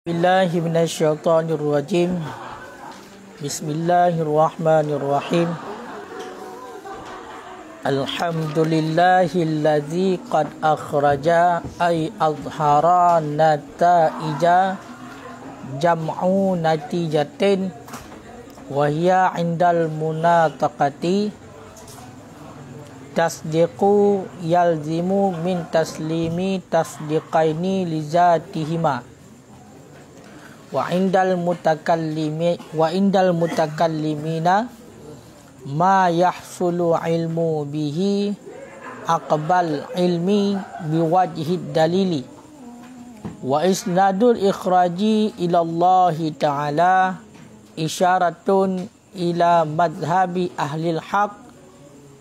Billahi minasyaitonir rajim. Bismillahirrahmanirrahim. Alhamdulillahillazi qad akhraja ay azhara nataija jam'u natijatin wa hiya 'indal munataqati tasdiqu yalzimu min taslimi tasdiqaini li zatihima wa indal mutakallimina ma yahsulu ilmu bihi aqbal ilmi biwajhi dalili wa isnadul ikhraji ila Allah ta'ala isyaratun ila madhhabi ahlil haq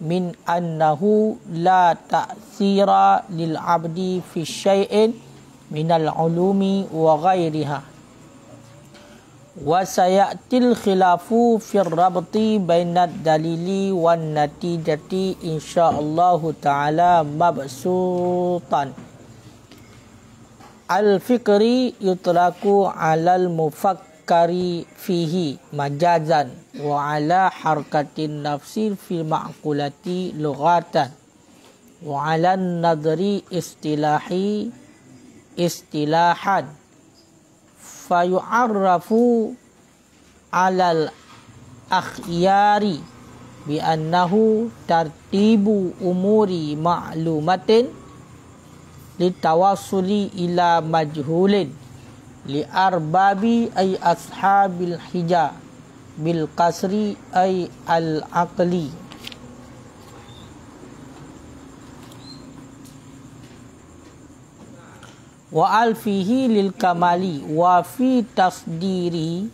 min annahu la ta'thira lil abdi fi syai'in minal ulumi wa ghairiha wa sayatil khilafu fir rabti bainad dalili wan natijati insyaallah taala mabsutan. Al fikri yutlaqu alal mufakkari fihi majazan wa ala harkatin nafsi fil ma'qulati lughatan wa ala nadri istilahan fayu'arrafu alal akhyari bi annahu tartibu umuri ma'lumatin litawassuli ila majhulin li arbabi ay ashabil hija bil qasri ay al aqli. Wa alfihi lil kamali wa fi tasdirihi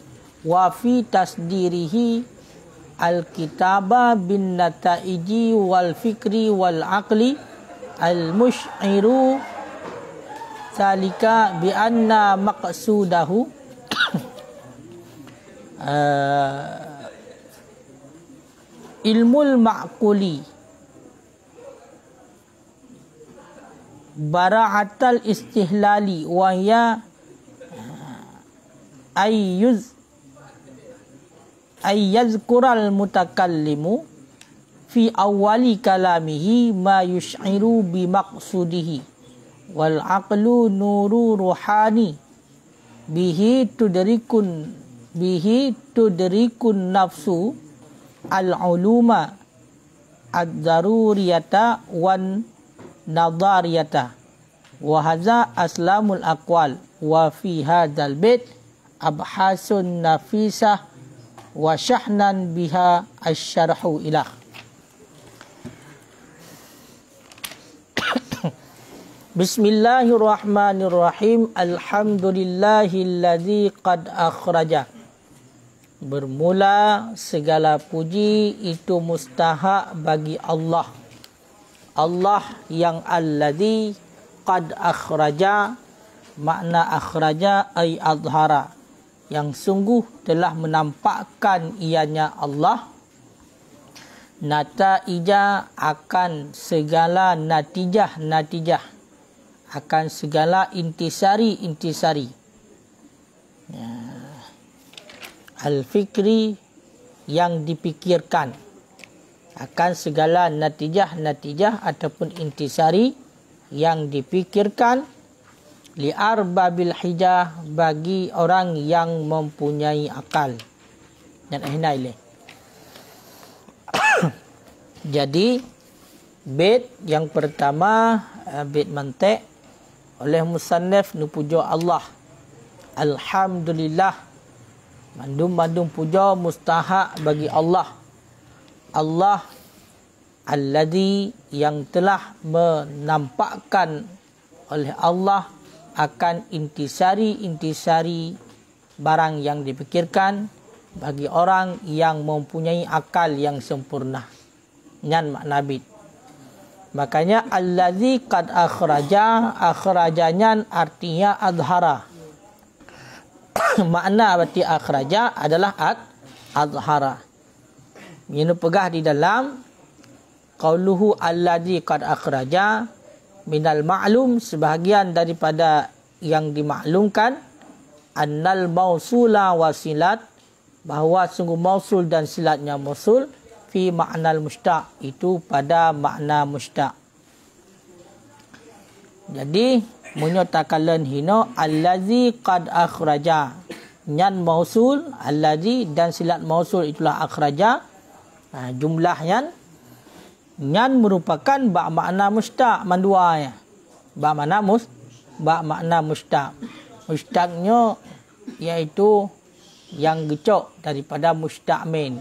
al kitaba bin nataiji wal fikri wal aqli al mush'iru salika bi anna maqsudahu ilmul ma'quli bara'atal istihlali wa ya ayyazkural mutakallimu fi awali kalamihi ma yush'iru bi maqsudihi wal aqlu nuru ruhani bihi tudrikun nafsu al uluma ad-daruriyata wan nadariyata wa hadza aslamul aqwal wa fi hadzal bait abhasun nafisah wa syahnan biha asyarhu ilah. Bismillahirrahmanirrahim. Alhamdulillahilladzi qad akhraja. Bermula segala puji itu mustahak bagi Allah. Allah yang alladzi qad akhraja, makna akhraja ay azhara, yang sungguh telah menampakkan ianya Allah nataija akan segala natijah akan segala intisari al-fikri yang dipikirkan akan segala natijah ataupun intisari yang dipikirkan li arbabil hijah bagi orang yang mempunyai akal. Dan akhirnya jadi bait yang pertama bait mantik oleh musannif nupuja Allah. Alhamdulillah, mandum puja mustahak bagi Allah. Allah alladzi yang telah menampakkan oleh Allah akan intisari barang yang dipikirkan bagi orang yang mempunyai akal yang sempurna. Nyan makna bait. Makanya allazi qad akhrajanyan artinya azhara. Makna berarti akhraja adalah azhara. Ini pegah di dalam qauluhu allazi qad akhraja minal ma'lum, sebahagian daripada yang dimaklumkan annal mausula wasilat, bahawa sungguh mausul dan silatnya mausul, fi ma'nal mushtaq, itu pada makna mushtaq. Jadi menyatakan hino allazi qad akhraja, nyan mausul allazi dan silat mausul itulah akhraja, jumlah nyan merupakan ba makna mushtaq mandua ya. Ba makna mushtaq. Mushtaqnya iaitu yang gecok daripada musta'min.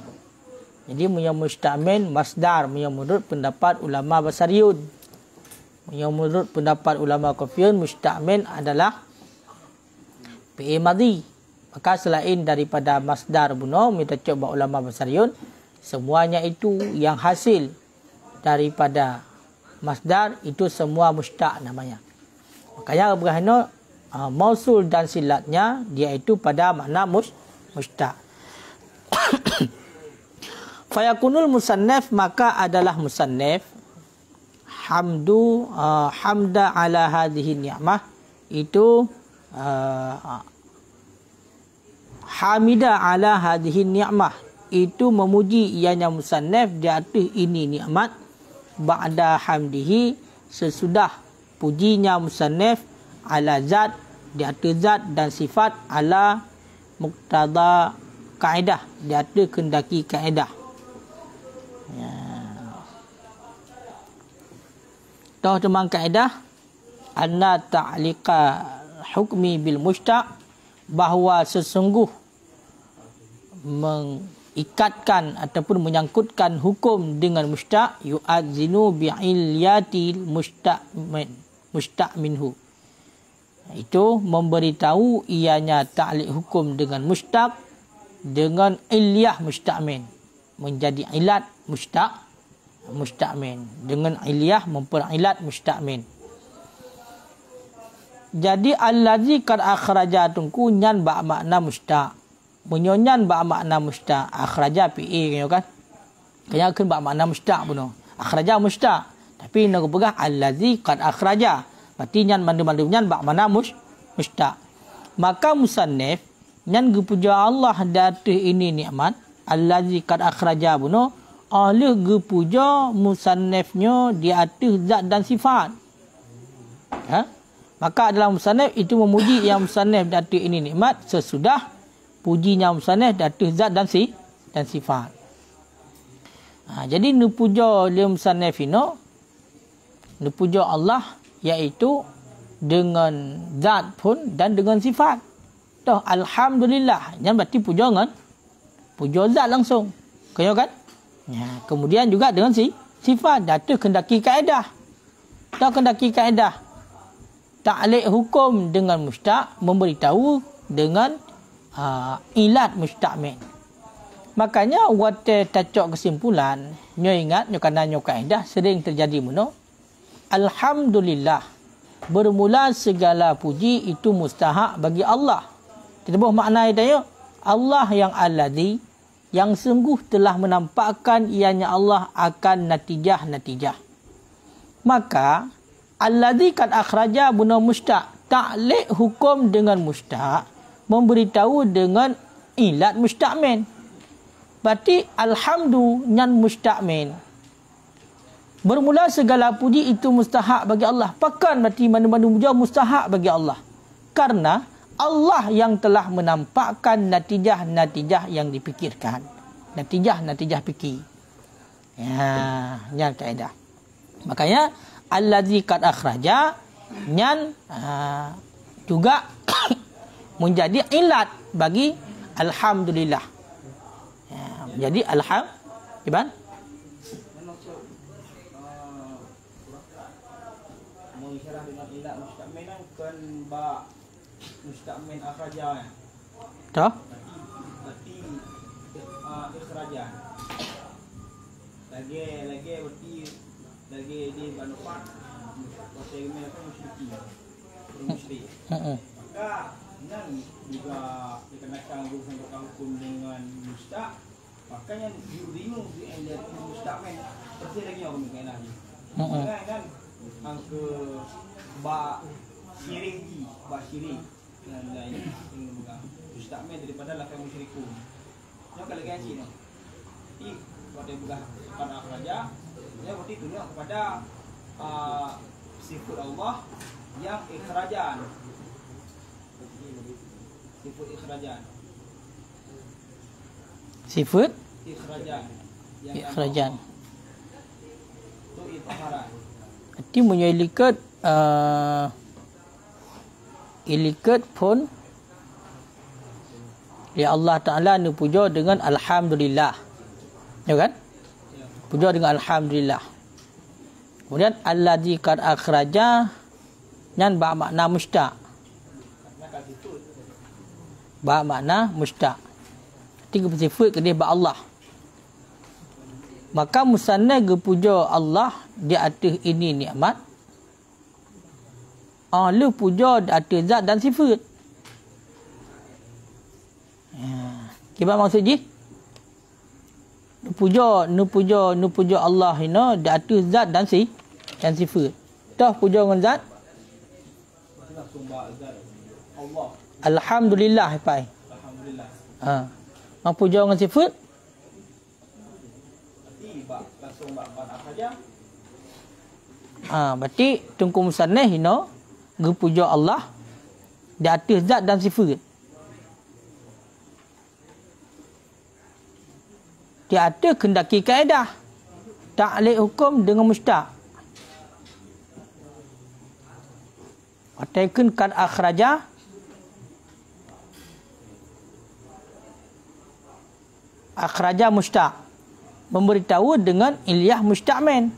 Jadi musta'min masdar menurut pendapat ulama basariyun. Menurut pendapat ulama kufiyun, musta'min adalah fi'il madhi. Maka selain daripada masdar buno, kita coba ulama basariyun, semuanya itu yang hasil daripada masdar itu semua mustaq namanya. Makanya berhano mausul dan silatnya dia itu pada makna mustaq. Fayakunul musannaf, maka adalah musannaf hamda ala hadhihi ni'mah, itu hamida ala hadhihi ni'mah, itu memuji ianya musannaf di atas ini nikmat, ba'da hamdihi, sesudah pujinya musannaf, ala zat, di atas zat dan sifat, ala muqtada kaedah, di atas kendaki kaedah. Ya. Tahu teman kaedah anna ta'liqa hukmi bil mushtaq, bahawa sesungguh mengikatkan ataupun menyangkutkan hukum dengan mushtaq, yu'adzinu bi'ilyatil mushtaq minhu, itu memberitahu ianya ta'liq hukum dengan mushtaq dengan ilyah mushtaqmin, menjadi ilat musta'min, dengan iliyah memperilat musta'min. Jadi allazi qad akhraja tungku nyan ba makna mustaq, menyonyan ba makna mustaq, akhraja pi kan kaya kan ba makna mustaq buno, akhraja mustaq, tapi nak pegah allazi qad akhraja, berarti nyan mandu-mandu nyan ba makna mustaq. Maka musannif nyan gepuja Allah datu ini nikmat allazi qad akhraja buno, oleh gepuja musannifnya di atas zat dan sifat. Maka dalam musannif itu memuji yang musannif di atas ini nikmat, sesudah pujinya musannif di atas zat dan sifat. Jadi nupuja dia musannif ini, nupuja Allah iaitu dengan zat pun dan dengan sifat. Toh alhamdulillah, yang berarti puja dengan puja zat langsung. Kaya kan? Ya, kemudian juga dengan sifat, datu kendaki kaedah. Tak kendaki kaedah. Ta'liq hukum dengan mushtaq, memberitahu dengan ilat musta'min. Makanya wate tacok kesimpulan, nyo ingat nyo kana nyo kaedah sering terjadi mono. Alhamdulillah, bermula segala puji itu mustahak bagi Allah. Kita buh makna itu Allah yang alladhi, yang sungguh telah menampakkan ianya Allah akan natijah-natijah. Maka alladzi qad akhraja buna mushtaq, ta'liq hukum dengan mushtaq, memberitahu dengan ilat musta'min. Berarti alhamdu nyan musta'min. Bermula segala puji itu mustahak bagi Allah. Pakan berarti mana-mana puja mustahak bagi Allah. Karena Allah yang telah menampakkan natijah-natijah yang dipikirkan. Natijah-natijah fikir. Ya, nyan kaedah. Makanya allazi qad akhraja nyan juga menjadi ilat bagi alhamdulillah. Ya, jadi alhamdulillah. Mengisyarat dengan ilat musta'min kan ba musta'min akhraja. Toh? Berarti ikhraja. Lagi berarti lagi di manufa waktu ini apa musyrik. Maka nan juga dikenakan hukum dengan mustaq, makanya dirimu di enjat musta'min. Pasti lagi orang mungkin lagi. Kan angke ba syirik dan lain musta'min daripada lafaz musyrikun. Dia kalau gaji ni. Jadi pada bukan pada akhraja, dia berarti tunjuk kepada sifat Allah yang ikhrajan. Sifat ikhrajan. Sifat Ikhrajan. ikhrajan. Itu itharan. Arti menyelikat ilikat pun ya Allah Ta'ala ni puja dengan Alhamdulillah. Ya kan? Puja dengan Alhamdulillah. Kemudian alladzi qad akhraja nyan ba makna mustaq. Ba makna mustaq. Tiga sifat ke dia ba Allah. Maka musannaf gepuja Allah di atas ini nikmat. Lu puja di atas zat dan sifat. Kibat maksud je? Nu puja Allah ini di atas zat dan sifat. Dah puja dengan zat. Allah. Alhamdulillah pai. Alhamdulillah. Mang puja dengan sifat. Langsung pada akhraja. Berarti tungku musannaf ini gepuja Allah di atas zat dan sifat. Dia ada kendaki kaedah ta'liq hukum dengan mustaq. Ataikun kad akhraja mustaq, memberitahu dengan ilyah musta'min.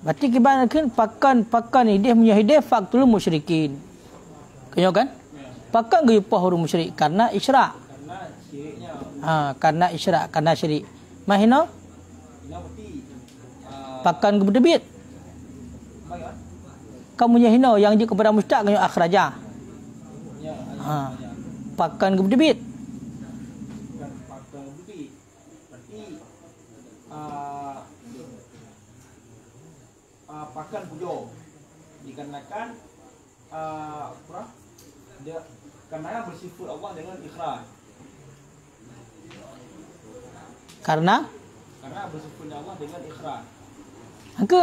Berarti kibanakan pakan hidayah punya hidayah faktul musyrikin. Kenyo kan? Pakan gaya pahuru musyrik karena isyrak. Karena isyrak, karena syirik. Mahina? Pakan keberbit. Kamu hina yang dia kepada mustaq kanyo akhraja. Pakan keberbit. Pakan puja dikarenakan dia karena bersifat Allah dengan ikrar. Karena bersifat Allah dengan ikrar.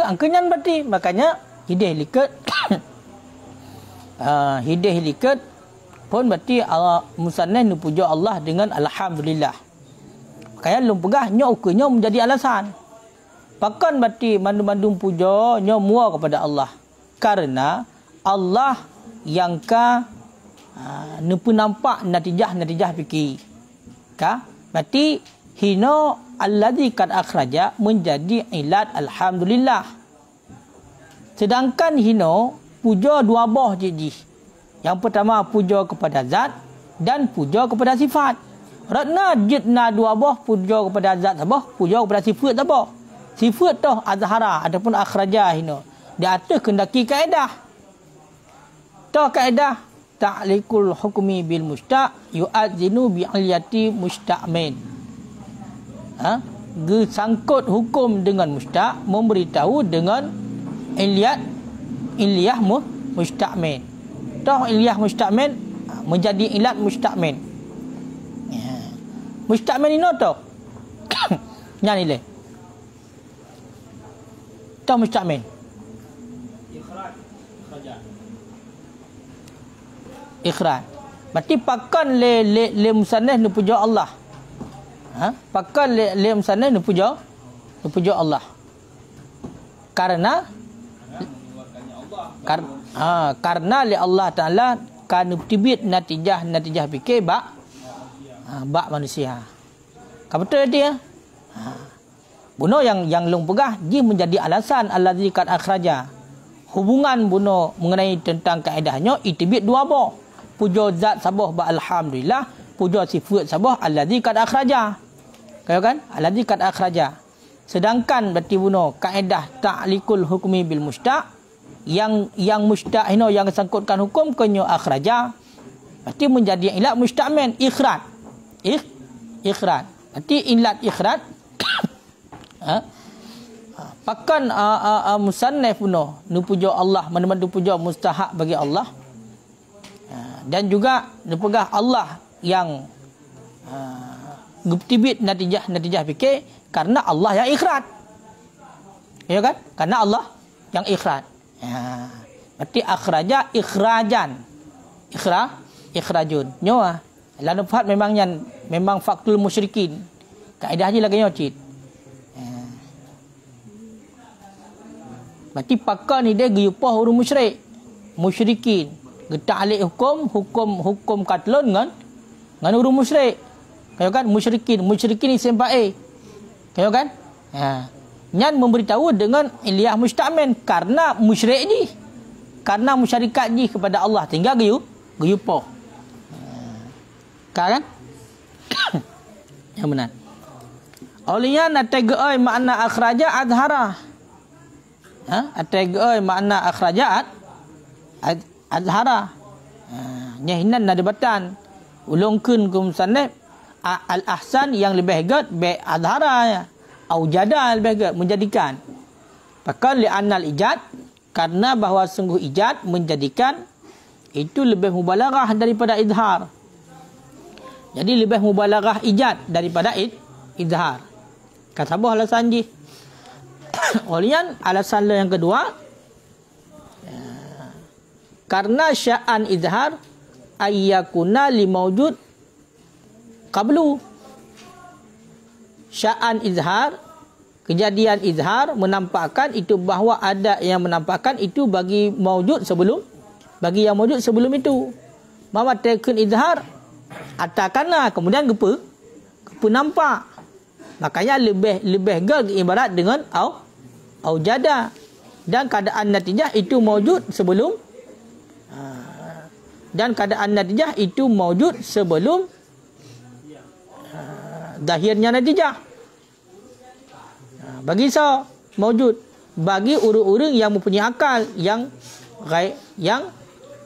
Angkanya berarti makanya hidayah likat hidayah likat pun berarti musannaf nu puja Allah dengan Alhamdulillah. Makanya lum pegah nya ukurnya menjadi alasan. Pakan berarti mandu-mandu puja nya mua kepada Allah. Karena Allah yang nupu nampak natijah fikir. Berarti hino alladzi kad akhraja menjadi ilat Alhamdulillah. Sedangkan hino puja dua boh je. Yang pertama puja kepada zat dan puja kepada sifat. Ratna jitna dua boh puja kepada zat sabah, puja kepada sifat sabah. Sifat tu azhara ataupun akhraja hino. Di atas kendaki kaedah. Tu kaedah ta'liqul hukmi bil mustaq yu'adzinu bi aliyati musta'min. Sangkut hukum dengan mustaq, memberitahu dengan iliyah musta'min. Toh iliyah musta'min menjadi ilat musta'min. Musta'min ini toh. Yang nilai. Toh musta'min. Ikrar. Berarti pakan le musannaf nu puja Allah. Pakan le musannaf nu puja Allah. Karena li Allah Ta'ala kan tibit natijah fikir ba manusia. Ka betul dia? Buno yang long pegah dia menjadi alasan allazi kad akhraja. Hubungan buno mengenai tentang kaedahnya itibit dua boh. Puja zat sabah ba alhamdulillah, puja sifat sabah allazi kad akhraja. Kau kan? Allazi kad akhraja. Sedangkan berarti buno kaedah ta'liqul hukmi bil mustaq yang mustaq hino yang sangkutkan hukum kenyo akhraja. Berarti menjadi ilat musta'min ikhrat. Ikhrat. Berarti ilat ikhrat pakan musannaf puno nu puja Allah, mana-mana puja mustahak bagi Allah. Dan juga dipegah Allah yang tibit natijah fikir, karena Allah yang ikhrat. Ya kan? Karena Allah yang ikhrat. Berarti akhraja ikhrajan. Ikhrajun. Nyoa. Lalu faham memang faktul musyrikin. Kaedah je lagi nyocit. Berarti pakar ni dia giyupah huruf musyrik. Musyrikin. Getak alik hukum katlun dengan huruf musyrik. Kaya kan? Musyrikin ni sembae. Kaya kan? Nyan memberitahu dengan iliyah musta'min. Karena musyrik ni. Karena musyarikat ni kepada Allah. Tinggal giyupah. Kan? Yang benar. Olehnya nategoi makna akhraja adhara. Ategoi makna akhraja adhara. Nyahinan nadabatan. Ulungkun kum sanad al-ahsan yang lebih hebat be adhara au jada lebih hebat menjadikan. Pakal li annal ijad, karena bahawa sungguh ijad menjadikan itu lebih mubalaghah daripada izhar. Jadi lebih mubalaghah ijad daripada izhar. Kata apa alasan ji? Olehnya alasan yang kedua, karena sya'an izhar ayyakuna li mawjud qablu. Sya'an izhar, kejadian izhar menampakkan itu bahawa ada yang menampakkan itu bagi mawjud sebelum, bagi yang mawjud sebelum itu. Mama tekun izhar atakana kemudian gepa nampak. Makanya lebih gag ibarat dengan au jada, dan keadaan natijah itu mawjud sebelum, dan keadaan natijah itu mawjud sebelum zahirnya natijah. Bagi mawjud bagi urang-urang yang mempunyai akal yang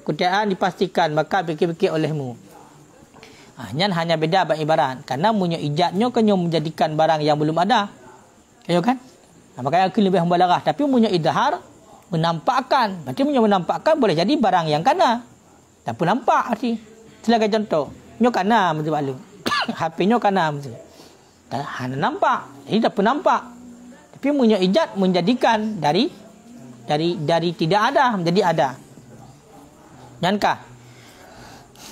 kutaan dipastikan, maka fikir-fikir olehmu. Hanya beda ibarat. Karena punya ijadnya kena menjadikan barang yang belum ada. Ya kan? Makanya aku lebih mubalaghah. Tapi punya idhar menampakkan. Berarti punya menampakkan boleh jadi barang yang kana. Tak pun nampak arti. Sebagai contoh. Nyo kana mesti malu. HP nyo kana mesti. Hanya nampak. Jadi tak pun nampak. Tapi punya ijad menjadikan dari tidak ada menjadi ada. Yankah?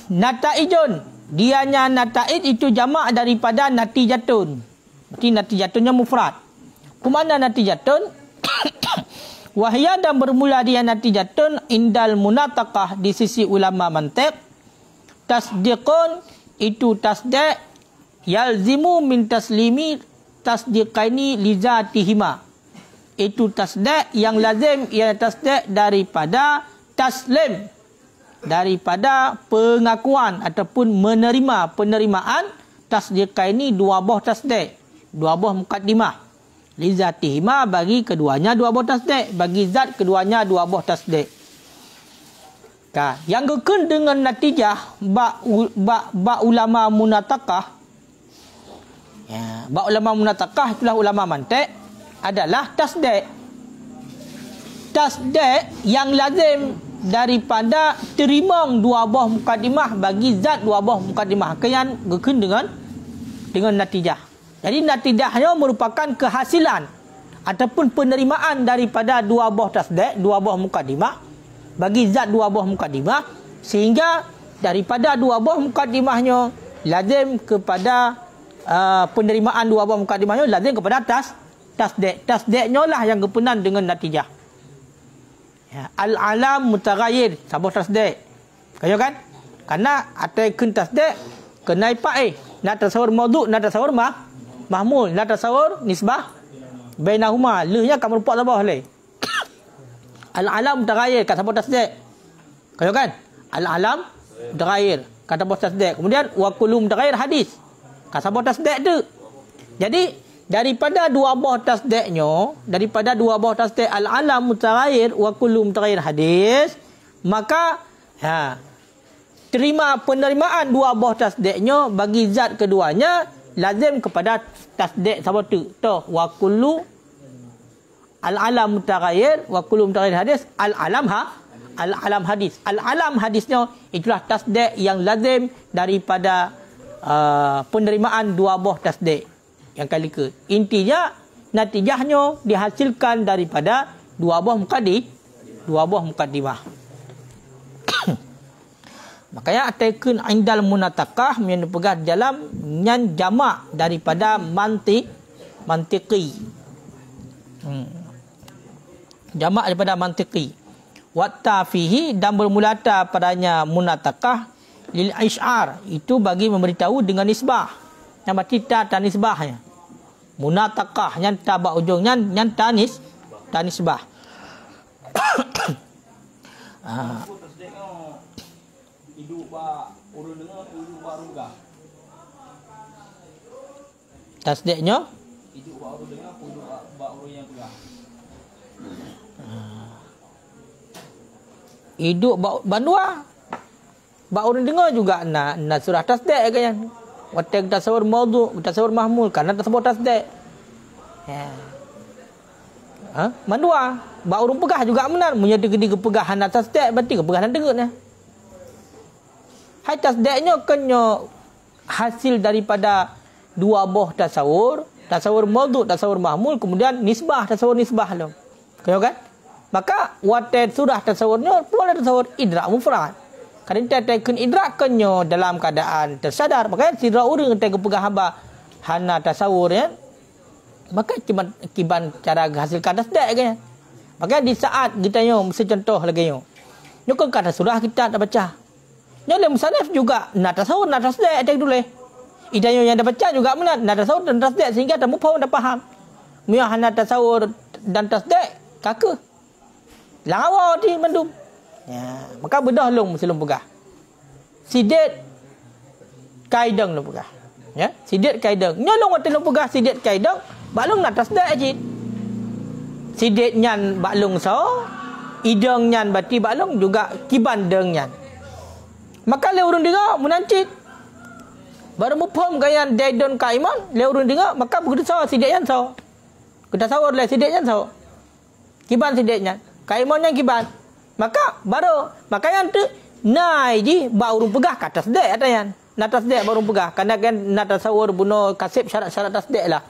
Nata'ijun. Dianya nata'id itu jamak daripada natijatun. Berarti natijatunnya mufrad. Kemana natijatun? Wahya, dan bermula dia natijatun indal munataqah di sisi ulama mantiq. Tasdiqun itu tasdiq yalzimu min taslimi tasdiqaini lizatihima. Itu tasdiq yang lazim, ia tasdiq daripada taslim, daripada pengakuan ataupun penerimaan tasdiqaini, dua buah tasdiq, dua buah mukaddimah. Lizatihima, bagi keduanya dua buah tasdiq, bagi zat keduanya dua buah tasdiq. Yang gekun dengan natijah ba ulama munatakah. Ba ulama munatakah itulah ulama mantiq adalah tasdiq. Tasdiq yang lazim daripada terima dua buah mukaddimah bagi zat dua buah mukaddimah. Yang gekun dengan natijah. Jadi natijahnya merupakan kehasilan ataupun penerimaan daripada dua buah tasdiq, dua buah mukaddimah bagi zat dua buah mukaddimah, sehingga daripada dua buah mukaddimahnya lazim kepada penerimaan dua buah mukaddimahnya lazim kepada tasdiq. Tasdiqnya lah yang gepenan dengan natijah. Al-alam mutaghayyir, sabah tasdiq. Kaya kan? Karena ataikun tasdiq kena ipak nak tasawur mawdu', nak tasawur mahmul, nak tasawur nisbah bainahuma, lehnya kamu rupak sabah leh. Al-alam mutaghayyir kata sabah tasdiq. Kaya kan? Al-alam mutaghayyir kata sabah tasdiq. Kemudian wa kullu mutaghayyir hadis. Kata sabah tasdiq tu. Jadi daripada dua buah tasdiqnya, daripada dua buah tasdiq al-alam mutaghayyir wa kullu mutaghayyir hadis, maka terima penerimaan dua buah tasdiqnya bagi zat keduanya lazim kepada tasdiq sama tu. Wa kullu al-alam mutaghayyir wa kullu mutaghayyir hadis, al-alam Al-alam hadis. Al-alam hadisnya itulah tasdik yang lazim daripada penerimaan dua buah tasdik yang kali ke. Intinya natijahnya dihasilkan daripada dua buah mukaddimah. Makanya ataikun indal munatakah yang dipegah dalam yang jamak daripada mantiqi. Jamak daripada mantiqi. Watta fihi dan bermulata padanya munatakah lil isy'ar, itu bagi memberitahu dengan nisbah. Yang berarti ta nisbahnya. Munatakah yang tabak ujungnya yang tanisbah. Hidup ba urang dengar, hidup ba rugah. Tasdiknya Hidup ba urang dengar, hidup ba urang yang pegah. hidup bandua. Ba orang dengar juga na surah tasdik kan. Watak tasawur maudhu, tasawur mahmul karena tersebut tasdik. Ya. Mandua. Ba orang pegah juga benar. Punya tiga pegahan atas tasdik berarti kepegahan dengar ya. Hai tasdiknya kena hasil daripada dua buah tasawur maudhu, tasawur mahmul, kemudian nisbah, tasawur nisbah lo. Kau kan? Maka watat surah tasawurnya boleh tasawur idrak mufrad. Kerana taikun idrak kena dalam keadaan tersadar. Maka sidra orang yang kepegah haba hana tasawur ya. Maka kiban cara hasilkan tasdik kan. Maka di saat kita mesti contoh lagi yo. Nyokong kata surah kita dah baca. Dalam musannaf juga nak tasawur nak tasdik ada dulu. Idanya yang dah baca juga benar nak tasawur dan tasdik sehingga dah mufaham dah faham. Mia hana tasawur dan tasdik kaka. Lawa di mendum. Ya, maka bedah long mesti long pegah. Sidet kaidang long pegah. Ya, sidet kaidang. Nyolong wate long pegah sidet kaidang, baklong nak tasdik ajit. Sidet nyan baklong so, idang nyan bati baklong juga kiban deng nyan. Maka le urun dengar menancit. Baru mufham gayan daidon kaiman, le urun dengar maka begitu so sidet yan so. Kita sawur le sidet yan so. Kiban sidetnya. Kaimannya kiban. Maka baru yang tu nai ji ba urun pegah kat tasdik atayan. Na tasdik baru pegah. Karena kan na tasawur buno kasib syarat-syarat tasdik lah.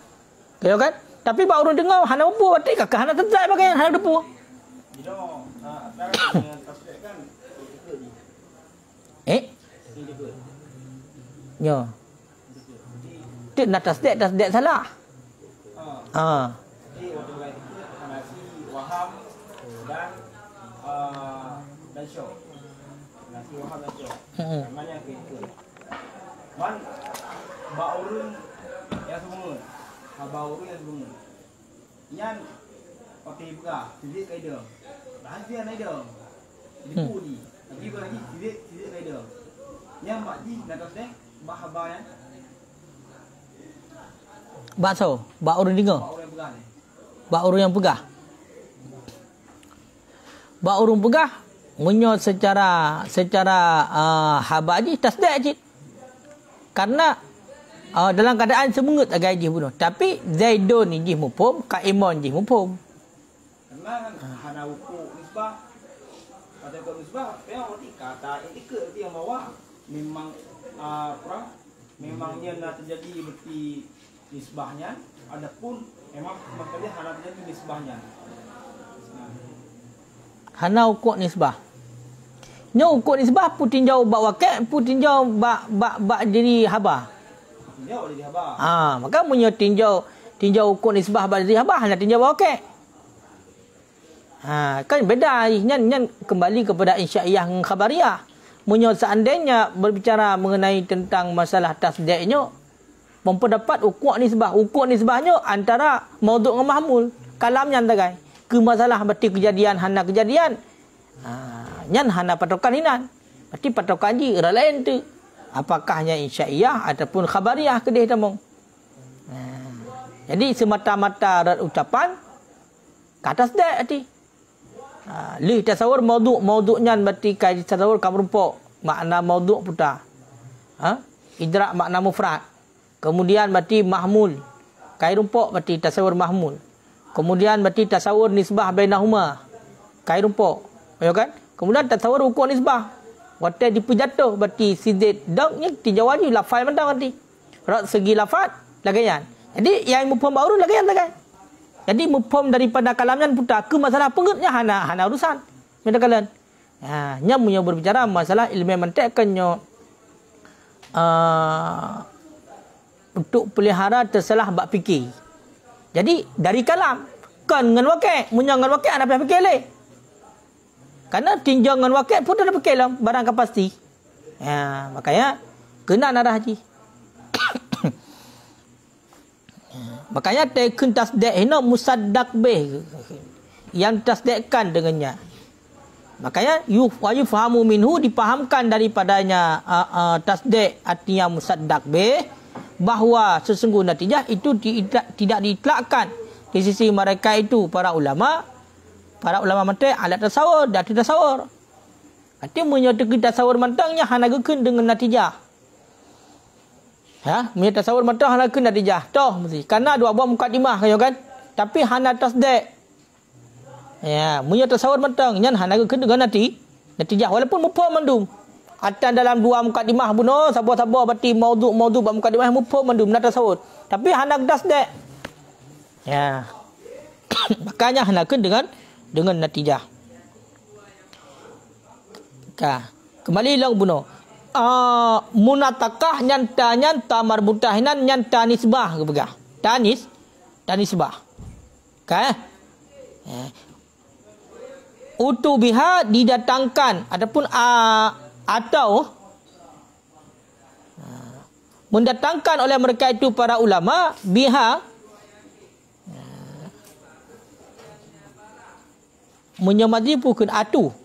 Kau kan? Tapi ba urun dengar hana mampu berarti kakak hana tasdik bagian hana depu. Ya. Tu nak tasdik salah. Waham dan syok. Nasi waham dan syok. Namanya itu. Man baurun yang semua. Baurun yang semua. Yan pakai buka, sidik kaida. Rahsia naida. Dipu di. Tapi bagi sidik kaida. Yang makji nak tasdik bahaba yang bakso, ba urun dengar. baurun yang pegah ni. Ba urun yang pegah. Ba urun pegah menyo secara haba ji tasdik ji. Karena dalam keadaan semungut agak ji bunuh. Tapi Zaidun ni ji mufhum, Kaiman ji mufhum. Karena hana ukur nisbah. Kata ukur nisbah, yang kata etika itu yang bawa memang memangnya nak terjadi berarti nisbahnya, adapun memang maknanya hana terjadi nisbahnya. Hana ukur nisbah. Nya ukur nisbah pu tinjau ba wakil, pu tinjau ba diri haba. Tinjau diri haba. Maka munyo tinjau ukur nisbah ba diri haba hanya tinjau ba wakil. Kan beda nyan kembali kepada insya'iyah dengan khabariyah. Munyo seandainya berbicara mengenai tentang masalah tasdiknya, memperdapat ukur nisbahnya antara maudhu' dengan mahmul. Kalamnya antagai. Ke masalah berarti kejadian hana kejadian. Nyan hana patokan inan. Berarti patokan ji era lain tu. Apakahnya insya'iyah ataupun khabariyah kedih tamong. Jadi semata-mata rat ucapan ke atas dak arti. Li tasawur maudhu' nyan berarti kai tasawur kamrumpok. Makna maudhu' putar. Idrak makna mufrad. Kemudian berarti mahmul. Kai rumpok berarti tasawur mahmul. Kemudian berarti tasawur nisbah bainahuma. Kai rumpok. Ya kan? Kemudian tasawur ukur nisbah. Waktu dipejatuh berarti sidit daknya tijawani lafal mentang nanti. Rak segi lafaz lagayan. Jadi yang mufham baru lagayan lagai. Jadi mufham daripada kalamnya putar ke masalah pengetnya hana urusan. Minta kalian. Nya punya berbicara masalah ilmu mantik kanyo untuk pelihara tersalah bab fikir. Jadi dari kalam kan dengan wakil, munya dengan wakil ada fikir leh. Karena tinjau dengan wakil pun ada fikir lah barang kapasti. Makanya kena narah haji. Makanya tekun tasdik ini musaddaq bih yang tasdikkan dengannya. Makanya yufahamu minhu dipahamkan daripadanya tasdik artinya musaddaq bih bahawa sesungguhnya natijah itu tidak diitlakkan di sisi mereka itu para ulama mantik alat tasawur dan tidak tasawur. Artinya menyatakan tasawur mantangnya hana gekun dengan natijah. Menyatakan tasawur mantang hana gekun natijah. Toh mesti karena dua buah mukadimah kan. Tapi hana tasdik. Menyatakan tasawur mantang yang hana gekun dengan natijah walaupun mufham mandum. Atan dalam dua mukadimah buno sabar-sabar berarti maudhu bab mukadimah mufham mandum nak tasawur. Tapi hana tasdik. Makanya hana gekun dengan natijah. Kembali lang buno. Munatakah nyanta marbutahinan nyanta nisbah kebegah. Tanisbah. Utu biha didatangkan ataupun atau mendatangkan oleh mereka itu para ulama biha menyamadi pukul atau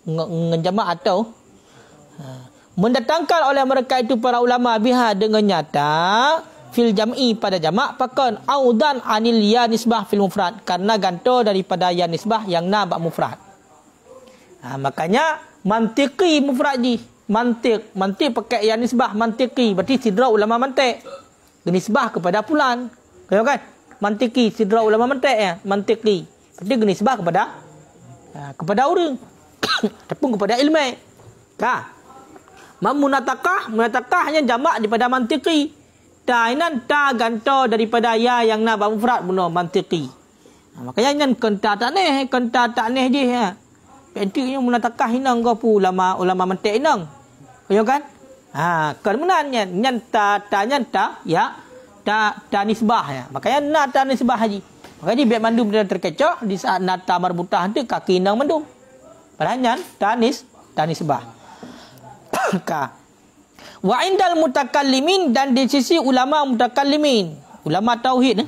menjamak atau mendatangkan oleh mereka itu para ulama biha dengan nyata fil jam'i pada jamak pakon audan anil ya nisbah fil mufrad karena ganto daripada ya nisbah yang na bab mufrad. Makanya mantiki mufrad ji mantik pakai ya nisbah mantiki berarti sidra ulama mantik genisbah kepada fulan kau kan mantiki sidra ulama mantik mantiki berarti genisbah kepada orang ataupun kepada ilmu munatakah yang jamak daripada mantiki Tainan ta ganto daripada ya yang na mufrad buno mantiki. Makanya nyan kenta tak neh dia. Pentingnya munatakah hinang kau pu ulama mantik hinang. Kau kan? Kan menanya nyan ta ya ta nisbah ya. Makanya na ta nisbah haji. Makanya biar mandum dia terkecoh di saat nata marbutah tu kaki hinang mandum. Padahal nyan ta nisbah. Wa indal mutakallimin dan di sisi ulama mutakallimin, ulama tauhid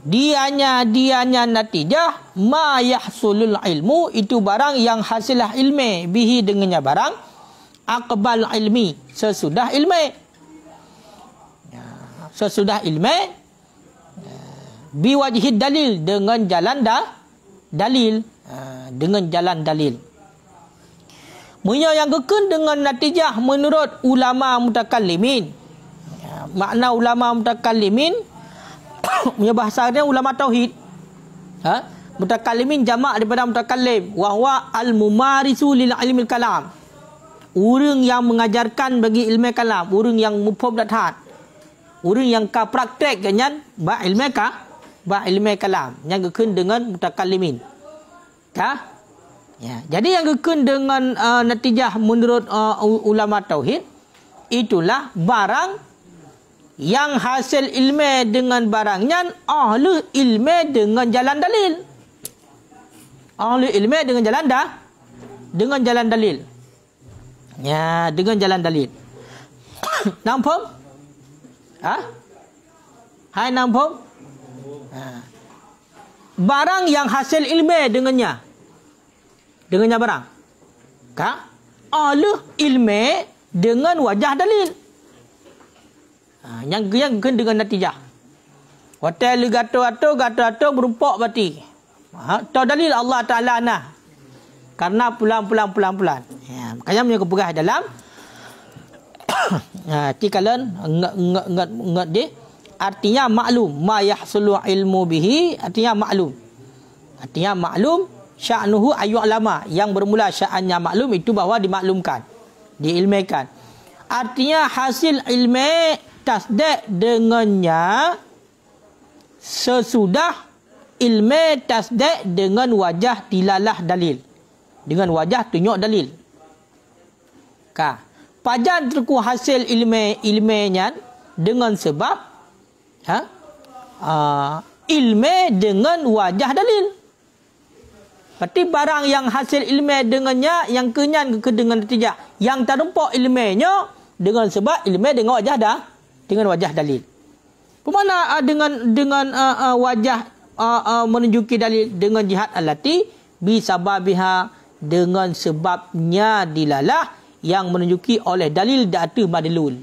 dianya natijah ma yahsulul ilmu itu barang yang hasilah ilmi bihi dengannya barang aqbal ilmi sesudah ilmi biwajhid dalil dengan jalan dalil yang gekun dengan natijah menurut ulama mutakallimin. Makna ulama mutakallimin punya bahasanya ulama tauhid. Mutakallimin jamak daripada mutakallim wa huwa al-mumarisu lil ilmil kalam. Orang yang mengajarkan bagi ilmu kalam, orang yang mufham dathat. Orang yang ka praktek dengan ba ilmu kalam yang gekun dengan mutakallimin. Jadi yang gekun dengan natijah menurut ulama tauhid itulah barang yang hasil ilmu dengan barangnya ahli ilmu dengan jalan dalil. Ahli ilmu dengan jalan dalil. Dengan jalan dalil. Nampak? Hai nampak? Barang yang hasil ilmu dengannya barang. Ahli ilmu dengan wajah dalil. Yang dengan natijah. Hotel gato berumpak berarti. Tahu dalil Allah Ta'ala nah. Karena pulang. Makanya punya kepegah dalam. Tikalan ngat di artinya maklum. Ma yahsulu ilmu bihi artinya maklum. Artinya maklum, sya'nuhu ayyu'lama, yang bermula sya'annya maklum itu bahawa dimaklumkan, diilmikan. Artinya hasil ilmi tasdik dengannya sesudah ilmi tasdik dengan wajah dilalah dalil, dengan wajah tunjuk dalil. Pajan terku hasil ilminya dengan sebab ilmi dengan wajah dalil. Berarti barang yang hasil ilmi dengannya yang kenyan ke dengan natijah, yang terempak ilminya dengan sebab ilmi dengan wajah dengan wajah dalil. Bagaimana dengan wajah menunjuki dalil dengan jihad allati bisababiha, dengan sebabnya dilalah yang menunjuki oleh dalil da'atu madlul.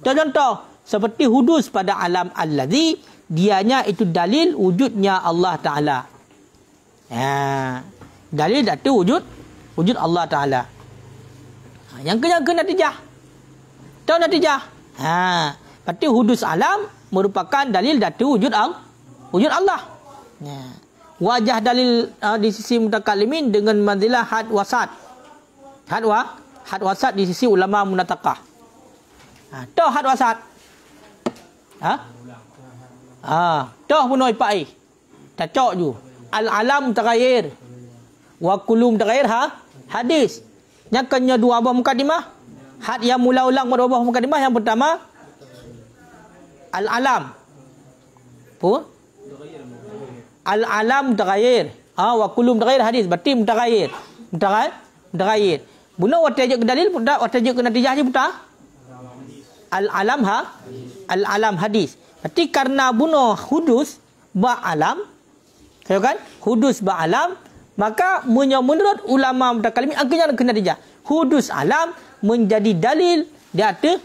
Contoh seperti hudus pada alam allazi, dianya itu dalil wujudnya Allah Ta'ala. Dalil da'atu wujud Allah Ta'ala. Yang ke natijah. Tahu natijah? Berarti hudus alam merupakan dalil da'atu wujud Allah. Wajah dalil di sisi mutakallimin dengan manzilah had wasat. Had wasat di sisi ulama munatakah. Toh had wasat. Toh punoi pai. Cocok ju. Al-alam mutaghayyir. Wa kullu mutaghayyir hadis. Yang kena dua buah mukadimah. Had yang mula ulang dua buah mukadimah. Yang pertama al-alam. Pun al-alam mutaghayyir. Wa kullu mutaghayyir hadis. Berarti mutaghayyir. Mutaghayyir. Bunuh watajuk ke dalil, watajuk ke natijah je putar. Al-alam al-alam hadis. Berarti karena bunuh hudus ba'alam, tahu kan? Hudus ba'alam, maka menurut ulama mutakallimin akhirnya ke natijah. Hudus alam menjadi dalil di atas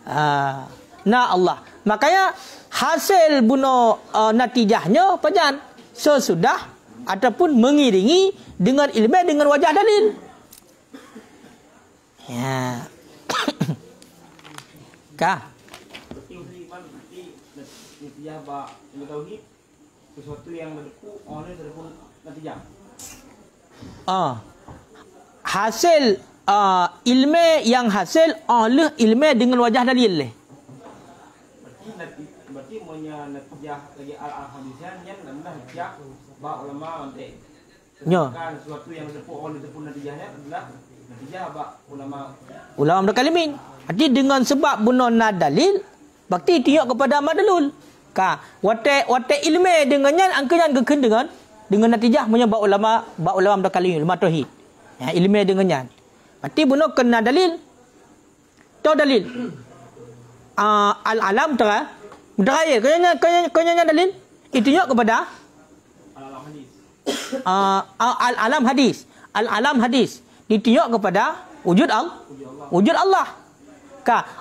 Allah. Makanya hasil bunuh natijahnya pajan sesudah ataupun mengiringi dengan ilmu dengan wajah dalil. Natijah ba ilmu tauhid sesuatu yang berdeku oleh terpun natijah. Hasil ilmu yang hasil oleh ilmu dengan wajah dalil. Berarti punya natijah lagi al-hadisnya yang natijah ba ulama nanti. Kan sesuatu yang berdeku oleh terpun natijahnya adalah natijah ba ulama mutakallimin. Berarti dengan sebab bunuh dalil, berarti tiap kepada madlul. Wate ilmu dengannya angkanya geken dengan natijah menyebab ulama mutakallimin, ulama tauhid. Ilmu dengannya. Berarti bunuh kena dalil. Tahu dalil. Al-alam mutaghayyir. Kanya dalil. Itu tiap kepada al-alam hadis. Al-alam hadis. Ditiok kepada wujud Allah.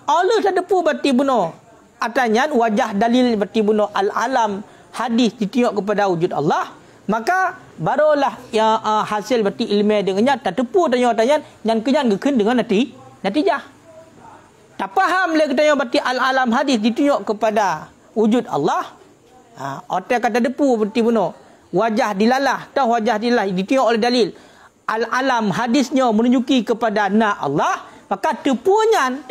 Allah terdepu berarti bunuh atanyan wajah dalil berarti bunuh al-alam hadis ditiok kepada wujud Allah, maka barulah yang hasil berarti ilmu dengannya terdepu tanya-tanya yang kenyan geken dengan natijah. Tak faham lagi tanya berarti al-alam hadis ditiok kepada wujud Allah. Otak kata depu berarti bunuh wajah dilalah, tahu wajah dilalah ditiok oleh dalil. Al-alam hadisnya menunjuki kepada Allah, maka tepuannya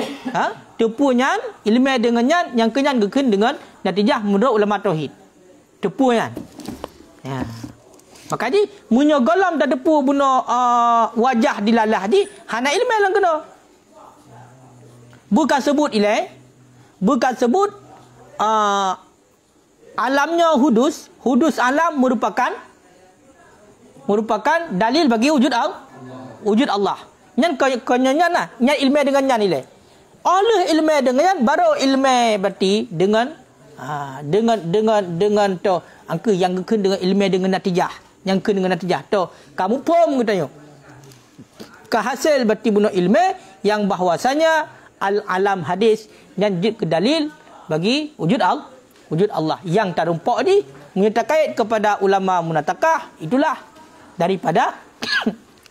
ilmu dengannya yang kenyan geken dengan natijah menurut ulama tauhid. Tepuannya. Maka di munyogolam dah depu bunuh wajah dilalah di hana ilmu lang kena. Bukan sebut alamnya hudus alam merupakan dalil bagi wujud Allah. Nyan konyanya nah, nyan ilmu dengannya nilai. Oleh ilmu dengannya baru ilmu berarti dengan to angka yang kena dengan ilmu dengan natijah. Yang kena dengan natijah to kamu pom katanya. Kehasil berarti bunuh ilmu yang bahwasanya al-alam hadis yang ke dalil bagi wujud Allah yang terumpak di menyertai kepada ulama munatakah, itulah daripada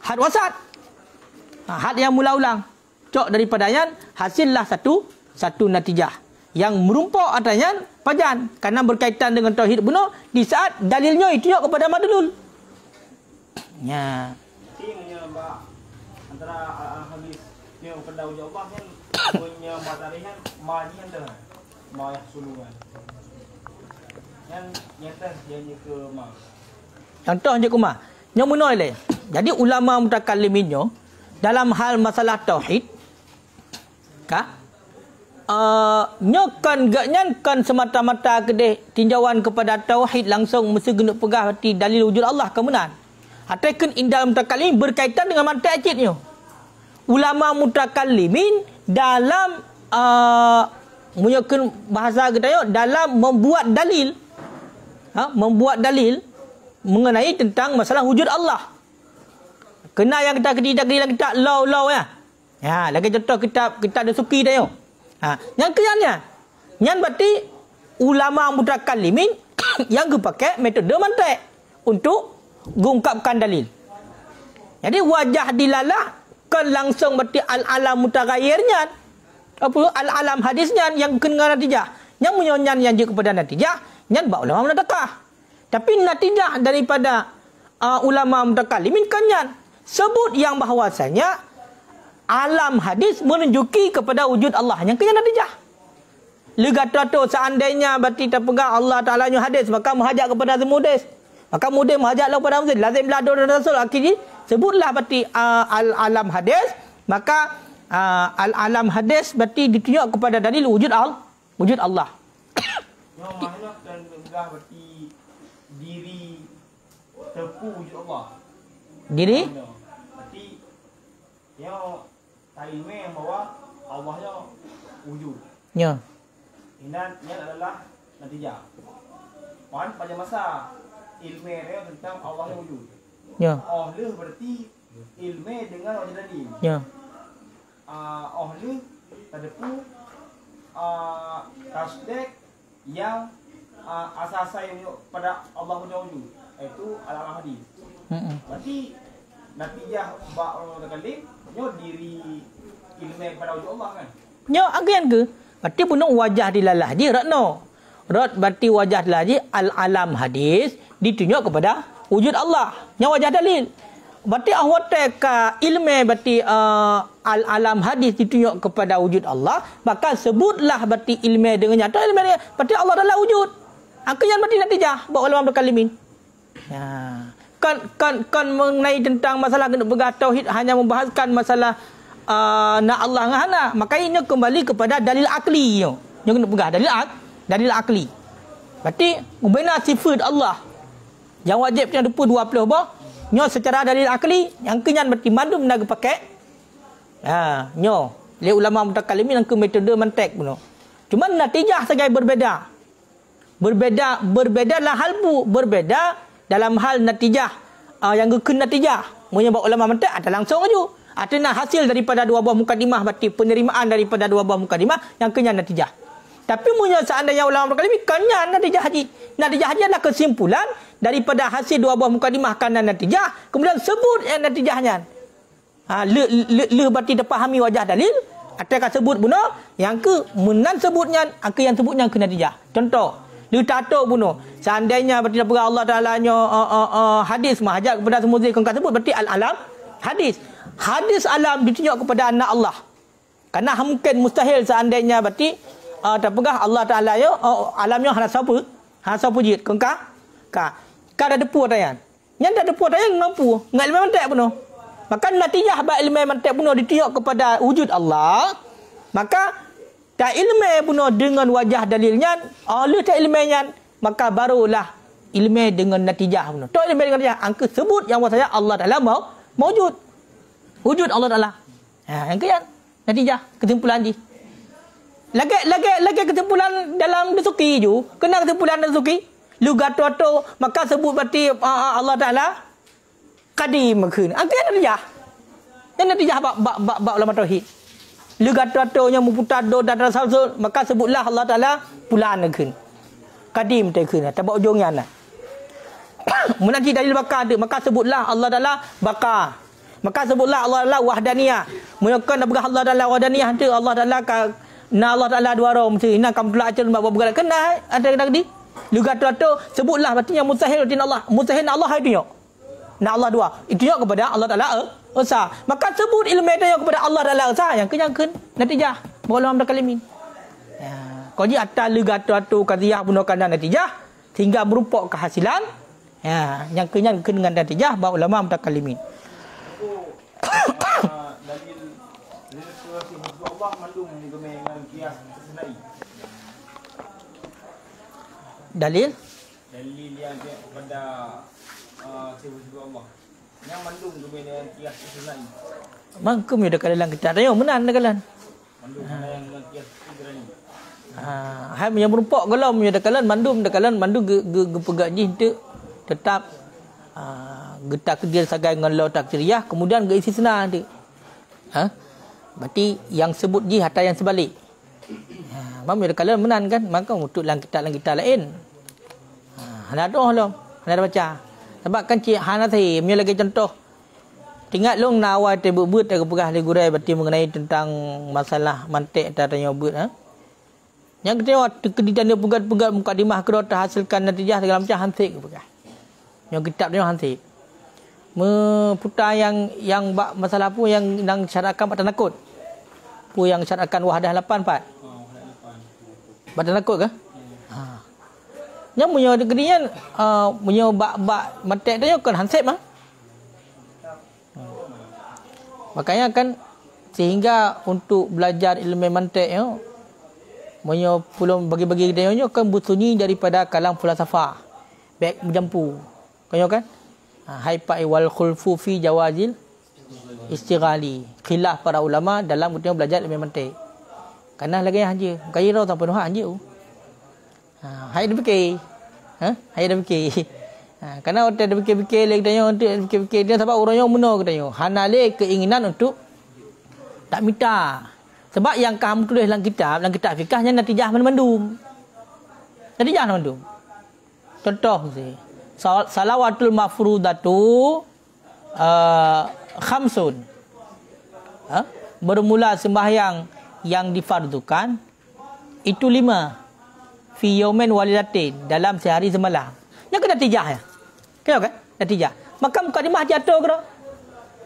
had wasat. Had yang mula ulang. Cok daripada yang hasillah satu natijah. yang merumpak adanya pajan karena berkaitan dengan tauhid bunuh di saat dalilnya itu kepada madlul. Ya. Ini menyebab antara hadis yang kepada wujud Allah kan punya materi kan maji kan dah. Ma yahsuluan. Yang nyata dia ke ma. Contoh je kumah. Yang menoleh le. Jadi ulama mutakalliminnya dalam hal masalah tauhid nyokan gaknya kan semata-mata kedeh tinjauan kepada tauhid langsung mesti kena pegah hati dalil wujud Allah kemunan. Atakan indal mutakallimin berkaitan dengan mantik acitnya. Ulama mutakallimin dalam menyokan bahasa kita dalam membuat dalil membuat dalil mengenai tentang masalah wujud Allah. Kena yang kita law ya. Ya, lagi contoh kita ada suki dah yo. Yang keyannya. Yang berarti ulama mutakallimin yang pakai metode mantik untuk mengungkapkan dalil. Jadi wajah dilalah kan langsung berarti al-alam mutaghayyirnya. Apa al-alam hadisnya yang kena natijah. Yang menyonyan yang kepada natijah, yang ba ulama mutakallimin. Tapi natijah daripada ulama mutakallimin kan sebut yang bahawasanya alam hadis menunjuki kepada wujud Allah. Yang kena natijah. Legata tu seandainya berarti terpegang Allah Ta'ala nya hadis, maka menghajak kepada semudis. Maka mudis menghajak kepada semudis. Lazim ladu dan rasul. Akhirnya sebutlah berarti al-alam hadis. Maka al-alam hadis berarti ditunjuk kepada dalil wujud Allah. Yang mana dan enggah berarti diri tepu wujud Allah. Diri? Berarti yang ilmu yang bawa Allahnya wujud. Ya. Ini adalah natijah. Pada masa ilmu dia tentang Allahnya wujud. Ya. Allah berarti ilmu dengan wajah dalil. Ya. Allah terdepu tasdik yang asas yang pada Allah punya wujud, iaitu alam hadis. Berarti natijah ulama mutakallim nyo diri ilmu pada wujud Allah kan. Nyo agian ke? Berarti punya wajah dilalah je ratno. Rat berarti wajah dilalah je al-alam hadis ditunjuk kepada wujud Allah. Nyo wajah dalil. Berarti ahwataka ilmu berarti al-alam hadis ditunjuk kepada wujud Allah, maka sebutlah berarti ilmu dengan nyata ilmu dia. Berarti Allah adalah wujud. Akhirnya berarti natijah buat ulama mutakallimin. Ya. Kan mengenai tentang masalah kena pegang tauhid hanya membahaskan masalah nak Allah ngahana, maka ini kembali kepada dalil akli yo. Yang kena pegang dalil akli. Berarti ubena sifat Allah yang wajib yang 20 bah nyo secara dalil akli yang kenyan berarti mandum nak pakai nyo le ulama mutakallimin yang ke metode mantik puno. Cuma natijah saja berbeda lah halbu berbeda dalam hal natijah yang kena natijah menyebab ulama mantik ada langsung aja artinya hasil daripada dua buah mukadimah berarti penerimaan daripada dua buah mukadimah yang kena natijah. Tapi seandainya ulama mutakallimin kena natijah haji adalah kesimpulan daripada hasil dua buah mukadimah kena natijah kemudian sebut yang natijahnya le berarti terpahami wajah dalil ataukah sebut bunuh yang ke menan sebutnya yang sebutnya kena natijah. Contoh dia tato bunuh. Seandainya berarti daripada Allah Ta'ala hadis mahajat kepada semua zikr sebut berarti al-alam hadis. Hadis alam ditunjuk kepada anak Allah. Karena mungkin mustahil seandainya berarti terpegah Allah Ta'ala alamnya hanya siapa? Hanya siapa jid. Ka ada depu atayan. Yang tak depu atayan mampu. Ngat ilmu mantik bunuh. Maka natijah ba ilmu mantik bunuh ditunjuk kepada wujud Allah. Maka tak ilmu bunuh dengan wajah dalilnya, Allah tak ilmunya, maka barulah ilmu dengan natijah bunuh. Tak ilmu dengan natijah, angka sebut yang bahasanya Allah Ta'ala mawujud. Wujud Allah Ta'ala. Yang keyan, natijah, kesimpulan je. Lagi kesimpulan dalam desuki je. Kena kesimpulan desuki. Lu gato-gato, maka sebut berarti Allah Ta'ala qadim makin. Angka natijah. Yang natijah bab ulama tauhid. Legato-atonya memputar do dan rasul maka sebutlah Allah Ta'ala pulaan nekin kadim tekin tabak ujungnya nak menaji dalil bakar ada maka sebutlah Allah Ta'ala bakar maka sebutlah Allah Ta'ala wahdaniyah menunjukkan apakah Allah Ta'ala wahdaniyah tu Allah Ta'ala Na Allah Taala dua orang mesti nak kamu pula acer buat bergerak kena ada tadi. Lu kata tu sebutlah berarti yang mustahil din Allah. Mustahil Allah hai tunjuk. Na Allah dua. Itu tunjuk kepada Allah Taala esa. Maka sebut ilmu itu kepada Allah Taala esa yang kenyangkeun natijah. Boleh amda kalimin. Ya, kau ji atas lu kata tu qadiyah gunakan natijah sehingga berupa kehasilan. Ya, yang kenyangkeun dengan natijah ba ulama mutakallimin. Allah mandung dengan kias sesenai. Dalil yang kepada sifat Allah yang mandung dengan kias sesenai. Mangkum ya dekat dalam kita ayo menan dekalan. Mandung dengan kias sesenai. Hai yang berupa galam ya dekalan mandum gepegak jih tetap getak kedil sagai dengan law taksiriyah kemudian ge isi senang tu. Berarti yang sebut ji hatta yang sebalik. Mam ya kalau menan kan maka untuk langkita lain. Hana doh lom. Hana baca. Sebab kan cik hana tadi punya lagi contoh. Tingat long nawai te but te pegah le gurai berarti mengenai tentang masalah mantik tanya but Yang kedua kedidan dia pegat-pegat mukadimah kedua terhasilkan natijah dalam macam hansik pegah. Yang kitab dia hansik. Meputar yang masalah apa yang syaratkan badan nakut. Apa yang syaratkan wahdah 8 badan nakut ke? Yang punya kedian punya bak matek dia kan hansip mah. Makanya kan sehingga untuk belajar ilmu mantik yo punya pulung bagi-bagi dia kan bersunyi daripada kalam falsafah. Baik menjampu. Kau kan? Haipai wal khulfu fi jawazil istighali. Khilaf para ulama dalam ketika belajar ilmu mantik. Karena lagi hanja. Kaya rau tak penuh hanja. Hai dia fikir. Hai dia fikir. Karena orang dia fikir lagi tanya untuk fikir dia sebab orang yang benar katanya. Hanale keinginan untuk tak minta. Sebab yang kamu tulis dalam kitab fikahnya natijah mandum. Natijah mandum. Contoh mesti salawatul mafrudatu khamsun. Bermula sembahyang yang difardukan itu 5 fi yaumin walidatin dalam sehari semalam. Yang kena natijah ya. Kena kan? Natijah. Maka mukadimah jatuh ke?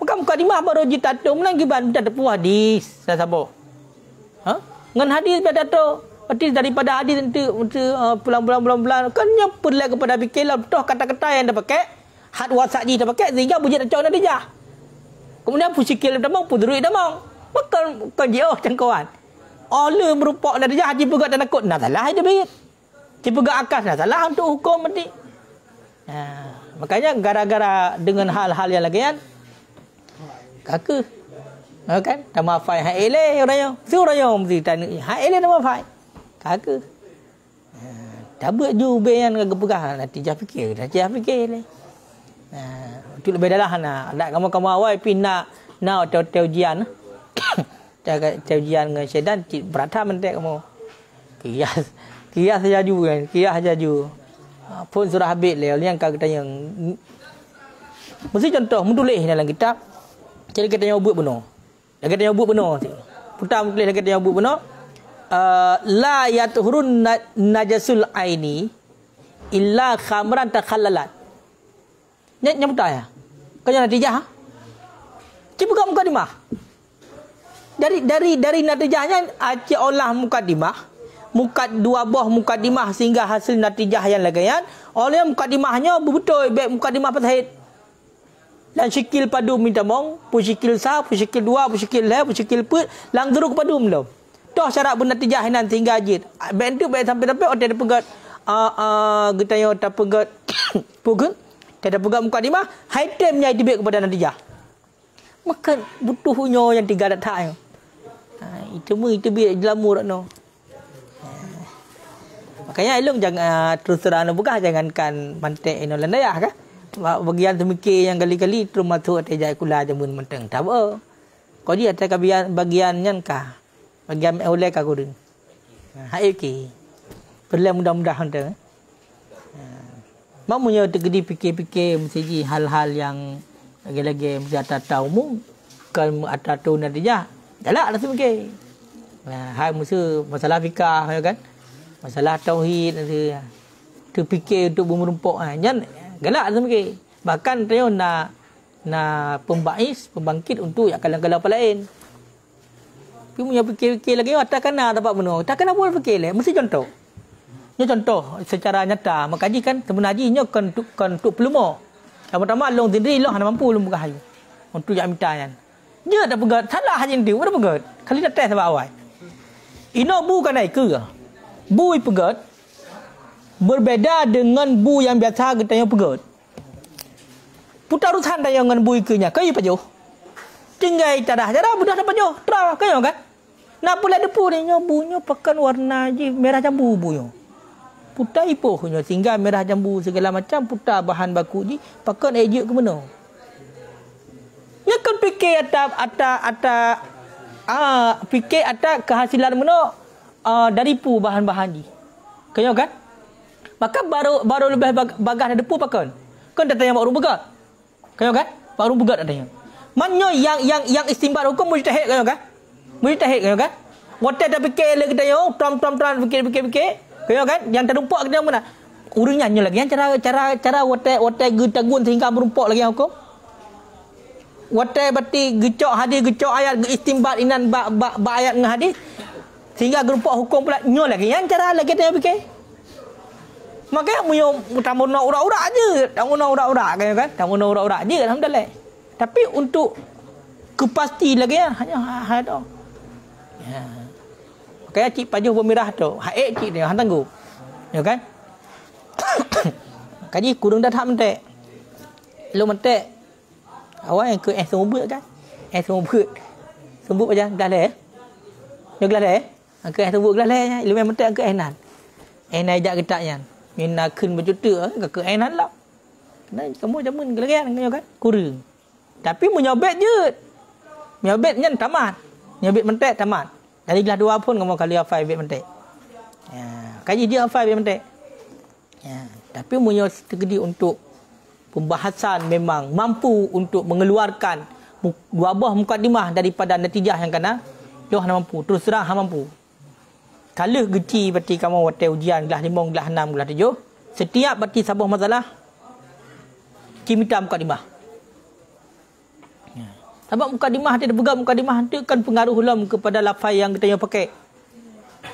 Maka mukadimah baru jatuh menanggiban ada puas hadis saya sabo. Ngan hadis jatuh. Berarti daripada hadis untuk bulan-bulan kan yang perlu kepada fikir toh kata-kata yang dah pakai had wasaji dah pakai sehingga bunyi dah cakap natijah. Kemudian pusikil dah mau pudruit dah mau. Maka kan dia jangkauan. Oleh merupakan natijah haji pegat dan takut nak salah dia bait. Haji pegat akas nak salah untuk hukum nanti. Makanya gara-gara dengan hal-hal yang lagian kaka kan tak mafai hai ele orang yang si orang yang mesti tanya hai ele tak mafai kaka tak buat juga yang kegepegah natijah fikir le itu lebih dalah nak kamu awal pindah nak hotel ujian hotel ujian dengan syaitan berata mentek kamu kias saja juga kan kias saja juga pun surah habis le yang kau tanya mesti contoh menulis dalam kitab jadi kita yang buat benar. Lagi dia buat benar. Putar tulis lagi dia buat benar. La yatuhrun najasul aini illa khamran takhallalat. Yang putar ya. Kau jangan natijah. Cuba buka mukadimah. Dari natijahnya acik olah mukadimah. Dua buah mukadimah sehingga hasil natijah yang lagian. Oleh mukadimahnya betul baik mukadimah patahid. Dan syikil padu minta mong, pusikil sah, pusikil dua, pusikil lah, pusikil put, lang deruk padu belum. Toh syarat bernatijah nan tinggal ajit. Ben tu baik sampai orang dia pegat kita yo tak pegat pugun, dia pegat mukadimah, high time-nya dibek kepada natijah. Maka butuhnya yang tiga datang yo. Itu biar jelamur no. Makanya elok jangan terus terang bukan jangankan mantek ino landayah kan. Bagian semikir yang kali-kali terus masuk atas jaya kula jamun menteng. Tak apa. Kau dia atas bagian yang kah. Bagian oleh kah kudun. Hai okey. Perlu mudah-mudahan tu. Mak punya tergedi fikir-fikir mesti hal-hal yang lagi-lagi mesti atas tahu mu. Kan atas tu natijah. Jalan ada semikir. Hai masalah fikah ya kan. Masalah tauhid tu fikir untuk bermerumpuk jangan galak tu fikir. Bahkan dia nak pembangkit untuk yang kalang-kalang apa lain. Tapi punya fikir-fikir lagi tak kena dapat benar. Tak kena pun fikir lah. Mesti contoh. Contoh secara nyata. Makaji kan sebenarnya kan untuk pelumur. Yang pertama long sendiri long hana mampu lumur kayu. Untuk yang minta kan. Dia tak pegat. Salah hanya dia. Apa pegat? Kali dah test sebab awal. Ino bu kan naik ke? Bu pegat. Berbeza dengan bu yang biasa kita yang pegat. Putar urusan dah yang dengan bu ikenya. Kau apa jauh? Tinggal cara budak dapat jauh. Terang kau kan? Nak pula depu ni bunyo pakan warna je merah jambu bunyo. Putar ipohnya sehingga merah jambu segala macam putar bahan baku je pakan ejek ke mana? Ya kan fikir fikir kehasilan mana dari pu bahan-bahan ni. Kau kan? Maka baru lebih bagas ada depu pakan. Kan datang yang baru begat. Kau kan? Baru begat datanya. Mana yang istimbat hukum mujtahid kau kan? Mujtahid kau kan? Waktu dah fikir lagi kita yo tom fikir. Kau kan? Yang terumpak kita mana? Urungnya lagi yang cara waktu getagun sehingga merumpak lagi hukum. Waktu berarti gecok ayat istimbat inan ba ayat dengan hadis sehingga gerumpak hukum pula nyo lagi yang cara lagi kita fikir. Makanya munyo tamunna urak-urak je, tamunna urak-urak kan? Tamunna urak-urak je alhamdulillah. Tapi untuk kepasti lagi hanya ada. Ya. Makanya cik pajuh pemirah tu, haik cik dia hang tangguh. Ya kan? Kaji kurang dah tak mentek. Lu mentek. Awak yang ke sembut kan? Sembut. Sembut aja dah leh. Dia gelas leh. Ke sembut gelas leh, lu memang mentek ke enan. Enai jak getaknya. Mina kun berjuta ke enan lah. Nah, kamu jamun gelagan kan? Kurang. Tapi menyobet je. Menyobet nyen tamat. Menyobet mentek tamat. Dari gelas dua pun kamu kali hafal bet mentek. Ya, kaji dia hafal bet mentek. Ya, tapi punya strategi untuk pembahasan memang mampu untuk mengeluarkan dua buah mukadimah daripada natijah yang kena. Dia hang mampu. Terus terang hang mampu. Kalau geci berarti kamu waktu ujian gelas 5, gelas 6, gelas 7. Setiap berarti sebuah masalah kimita mukadimah. Sebab mukadimah dia pegang mukadimah tu kan pengaruh lam kepada lafaz yang kita yang pakai.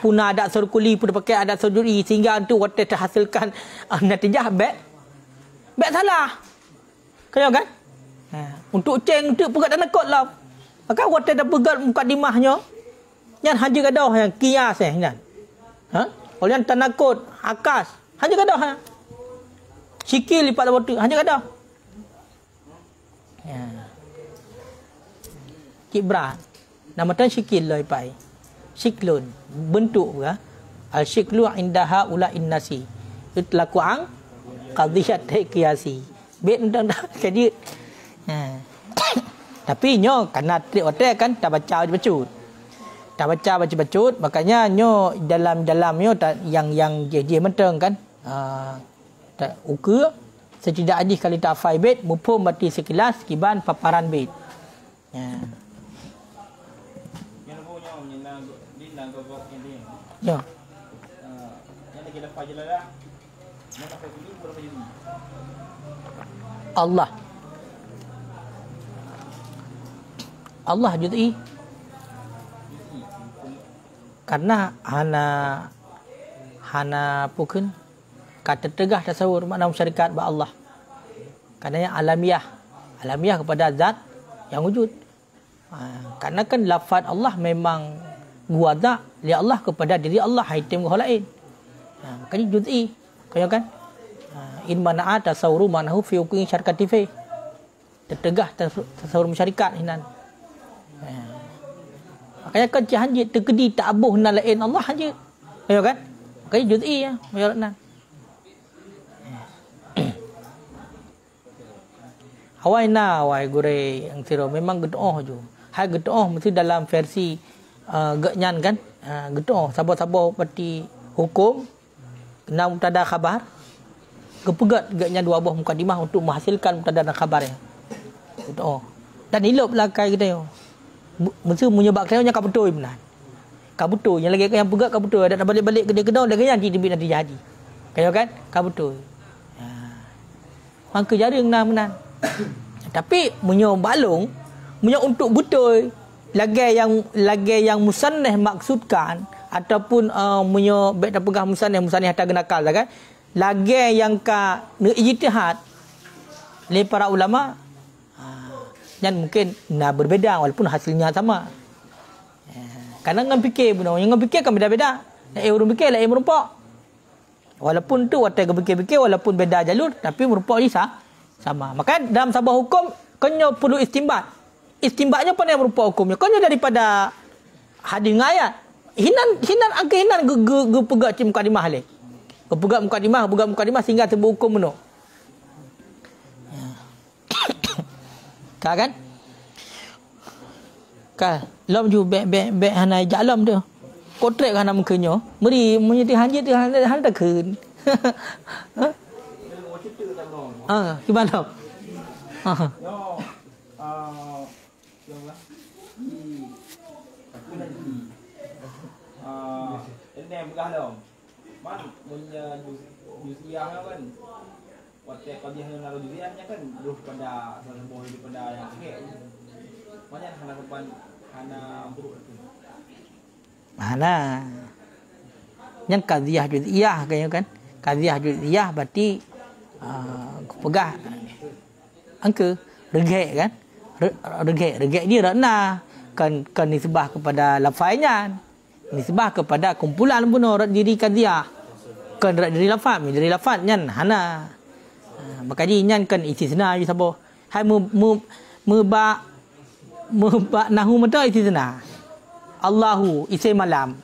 Puna adat surkuli pun pakai adat surjuri sehingga tu waktu terhasilkan natijah baik salah. Kau kan? Untuk ceng tu pegat dan nakot lah. Maka waktu dah pegat mukadimahnya yang haji gadah yang kias kan. Oleh yang tanakut akas haji gadah. Sikil lipat waktu haji gadah. Ya. Kibra nama tan sikil loi pai siklun bentuk ke al siklu indaha ula innasi itlaku ang qadhiyat qiyasi bet undang jadi tapi nyo karena trik kan tak baca bacut makanya nyo dalam nyo yang je menteng kan tak ukur setidak ajih kali tak fai bet mupum berarti sekilas kiban paparan bet ya. Yang lagi lepas je lah. Nak pakai dulu berapa jam? Allah juz'i. Karena hana pukun kata tegah tasawur makna syarikat ba Allah. Karena yang alamiah kepada zat yang wujud. Karena kan lafaz Allah memang guada li Allah kepada diri Allah haitim gua lain. Makanya juz'i. Kau kan? In mana'a tasawuru manahu fi hukmi syarikati fi. Tertegah tasawur masyarakat hinan. Makanya kan hanjit terkedi tak abuh nan lain Allah hanjit. Kau kan? Makanya juz'i ya, mayaratna. Awai gure yang siro memang gedoh je. Hai gedoh mesti dalam versi geknyan kan gedoh sabar-sabar seperti hukum kena mubtada khabar kepegat geknya dua buah mukadimah untuk menghasilkan mubtada dan khabar ya gedoh dan ilok belakang kita yo mesti menyebabkan nya betul benar kabutur. Yang lagi yang pegat kabutur. Ada nak balik-balik ke dia kedau, dia kenyang tiba nanti jadi. Kaya kan? Kabutur. Mangka jaring menan. Tapi munyo balung, munyo untuk betul lagi yang musannah maksudkan ataupun munyo baik dah pegang musannah hatta genakal dah kan. Lagi yang ka ijtihad oleh para ulama dan mungkin berbeza walaupun hasilnya sama. Kadang orang fikir pun orang fikir kan beda-beda. Orang fikir lain merupok. Walaupun tu watai fikir-fikir walaupun beda jalur tapi merupok ni sama. Maka dalam sebuah hukum kena perlu istimbat. Istimbatnya pun yang merupok hukumnya. Kena daripada hadis ayat. Hinan angka hinan pegak cik mukadimah le. Pegak mukadimah sehingga sebuah hukum menuk. Kan? Kan? Lom ju bek hanai jalam tu. Kotrek kan mukanya. Meri menyeti hanjit tu han tak keun. Gimana? Ini belah dong. Man punya jusiahnya kan. Waktu kajian yang naruh jusiahnya kan duh pada sebuah daripada yang kek. Mana hana depan hana buruk itu. Mana? Yang qadhiyah juz'iyah kayaknya kan. Qadhiyah juz'iyah berarti pegah angka regek kan. Regek dia rana kan nisbah kepada lafaznya. Nisbah kepada kumpulan pun diri qadhiyah. Kan diri lafaz, diri lafaz nyan hana. Maka dia nyan kan istisna je sabo. Hai mubak nahu mata istisna. Allahu isim malam.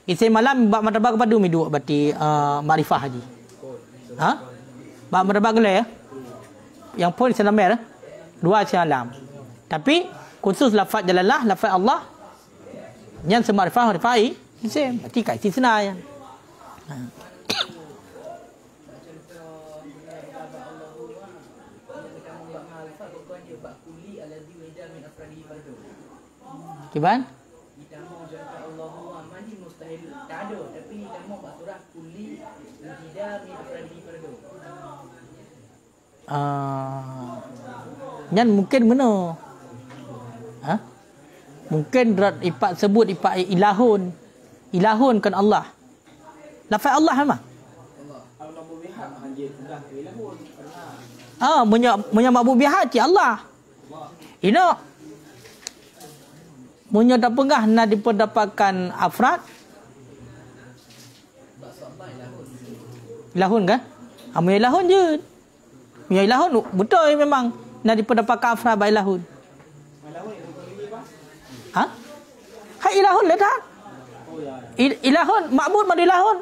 Isim malam bab martabah kepada mi dua berarti makrifah haji. Bab martabah gele ya. Yang pun isim lamir dua isim alam. Tapi khusus lafaz jalalah, lafaz Allah yang semarifah marifai isim berarti kai istisna yang. Kiban? Nyan mungkin mana? Mungkin ipak sebut ipak ilahun. Ilahun kan Allah. Lafaz Allah memang. Munya mabuk bihat Allah. Ino munya tak pengah nak diperdapatkan afrad. Ilahun kan? Munya ilahun je. Munya ilahun betul memang nak diperdapatkan afrad by ilahun. Hai ilahun letak. Ilahun ma'bud madu ilahun.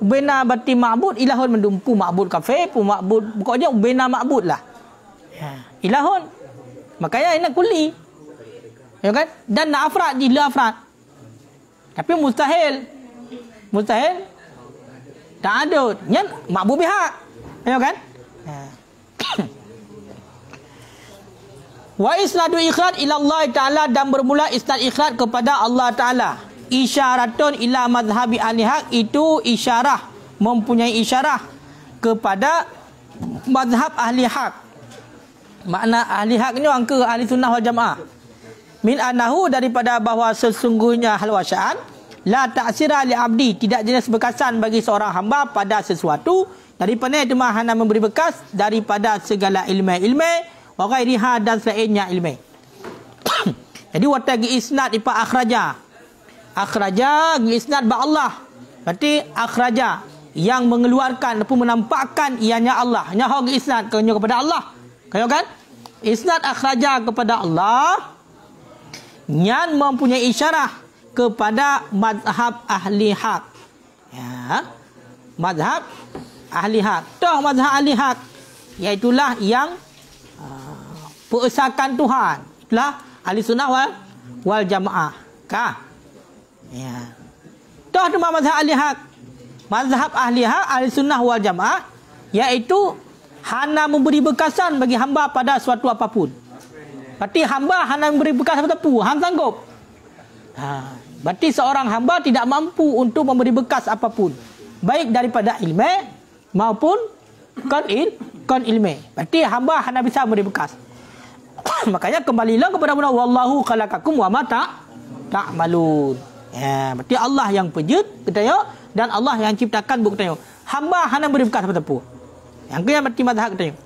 Bena berarti ma'bud ilahun mendumpu ma'bud kafe pu ma'bud pokoknya bena ma'bud lah. Ilahun. Makanya ini kuli. Ya kan? Dan nak afrad di afrad. Tapi mustahil. Mustahil. Tak ada. Nya ma'bud bihak. Ya kan? Wa isnadu ikhrad ila Allah Ta'ala dan bermula isnad ikhrad kepada Allah Ta'ala. Isyaratun ila madhabi ahli haq itu isyarah. Mempunyai isyarah kepada madhab ahli haq. Makna ahli haq ni angka ahli sunnah wal jamaah. Min anahu daripada bahawa sesungguhnya hal wasya'an la ta'sira li abdi tidak jenis bekasan bagi seorang hamba pada sesuatu daripada itu mahana memberi bekas daripada segala ilmu wa ghairiha dan selainnya ilmu. Jadi watagi isnad ipa akhraja isnad ba Allah berarti akhraja yang mengeluarkan ataupun menampakkan ianya Allah nya hog isnad kepada Allah kaya kan isnad akhraja kepada Allah yang mempunyai isyarah kepada mazhab ahli haq. Ya. Mazhab ahli haq. Toh mazhab ahli haq iaitulah yang pengesakan Tuhan. Itulah ahli sunnah wal jamaah. Kah? Ya. Toh tu mazhab ahli haq. Mazhab ahli haq ahli sunnah wal jamaah iaitu hana memberi bekasan bagi hamba pada suatu apapun. Berarti hamba hana memberi bekas apa-apa, hang sanggup. Berarti seorang hamba tidak mampu untuk memberi bekas apapun, baik daripada ilmu maupun kon ilmu. Berarti hamba hanya bisa memberi bekas. Makanya kembalilah kepada Allah, wallahu khalaqakum wa ma ta'malun. Ya, berarti Allah yang pencipta kita dan Allah yang ciptakan buku kita. Hamba hanya beri bekas apa-apa. Yang kena berarti mazhab kita.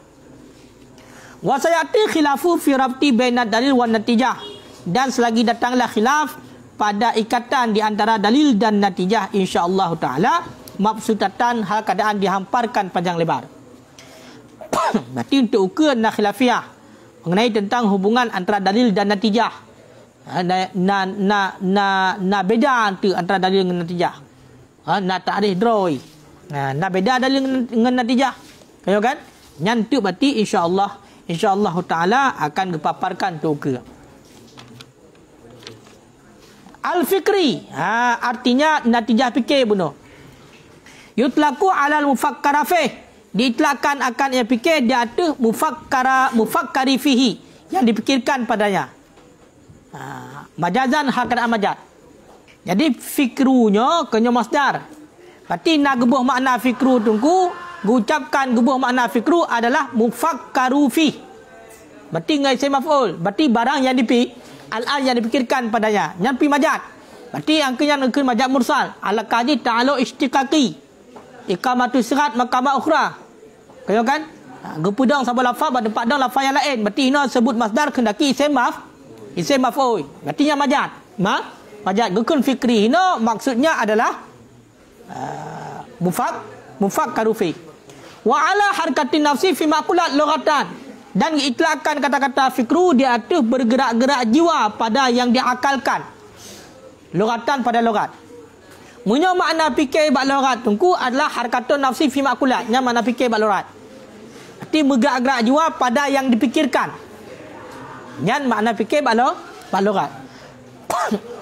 Wa sayati khilafu fi rabti baina dalil wan natijah. Dan selagi datanglah khilaf pada ikatan di antara dalil dan natijah, insya-Allah taala mabsutatan hal keadaan dihamparkan panjang lebar. Berarti untuk ukur khilafiyah mengenai tentang hubungan antara dalil dan natijah. Na beda antara dalil dengan natijah. Na ta'rif droi. Na beda dalil dengan natijah. Kayo kan? Nyantuk berarti insya-Allah taala akan dipaparkan tu ke. Al-fikri, artinya natijah fikir bunuh. Yutlaku alal mufakkara fih. Diitlakkan akan yang fikir dia ada mufakkari fihi, yang dipikirkan padanya. Majazan hakana majaz. Jadi fikrunya kena masdar. Berarti nak gebuh makna fikru tunggu, gucapkan gebuh makna fikru adalah mufakkaru fi. Berarti ngai isim maf'ul. Berarti barang yang al-an yang dipikirkan padanya. Yang pi majaz. Berarti angkanya nak majaz mursal. Al-qadi ta'alu istiqaqi. Iqamatu sirat maqama ukhra. Kayo kan? Gepudang sama lafaz pada padang lafaz yang lain. Berarti ini sebut masdar kendaki isim maf'ul. Berarti yang majaz. Majaz gukun fikri ini maksudnya adalah mufakkaru fi. Wa ala harkatin nafsi fi maqulat lughatan. Dan diitlakkan kata-kata fikru di atas bergerak-gerak jiwa pada yang diakalkan. Lughatan pada lughat. Punya makna fikir bak lughat tungku adalah harkatun nafsi fi maqulat. Yang makna fikir bak lughat. Berarti bergerak-gerak jiwa pada yang dipikirkan. Yang makna fikir bak lughat.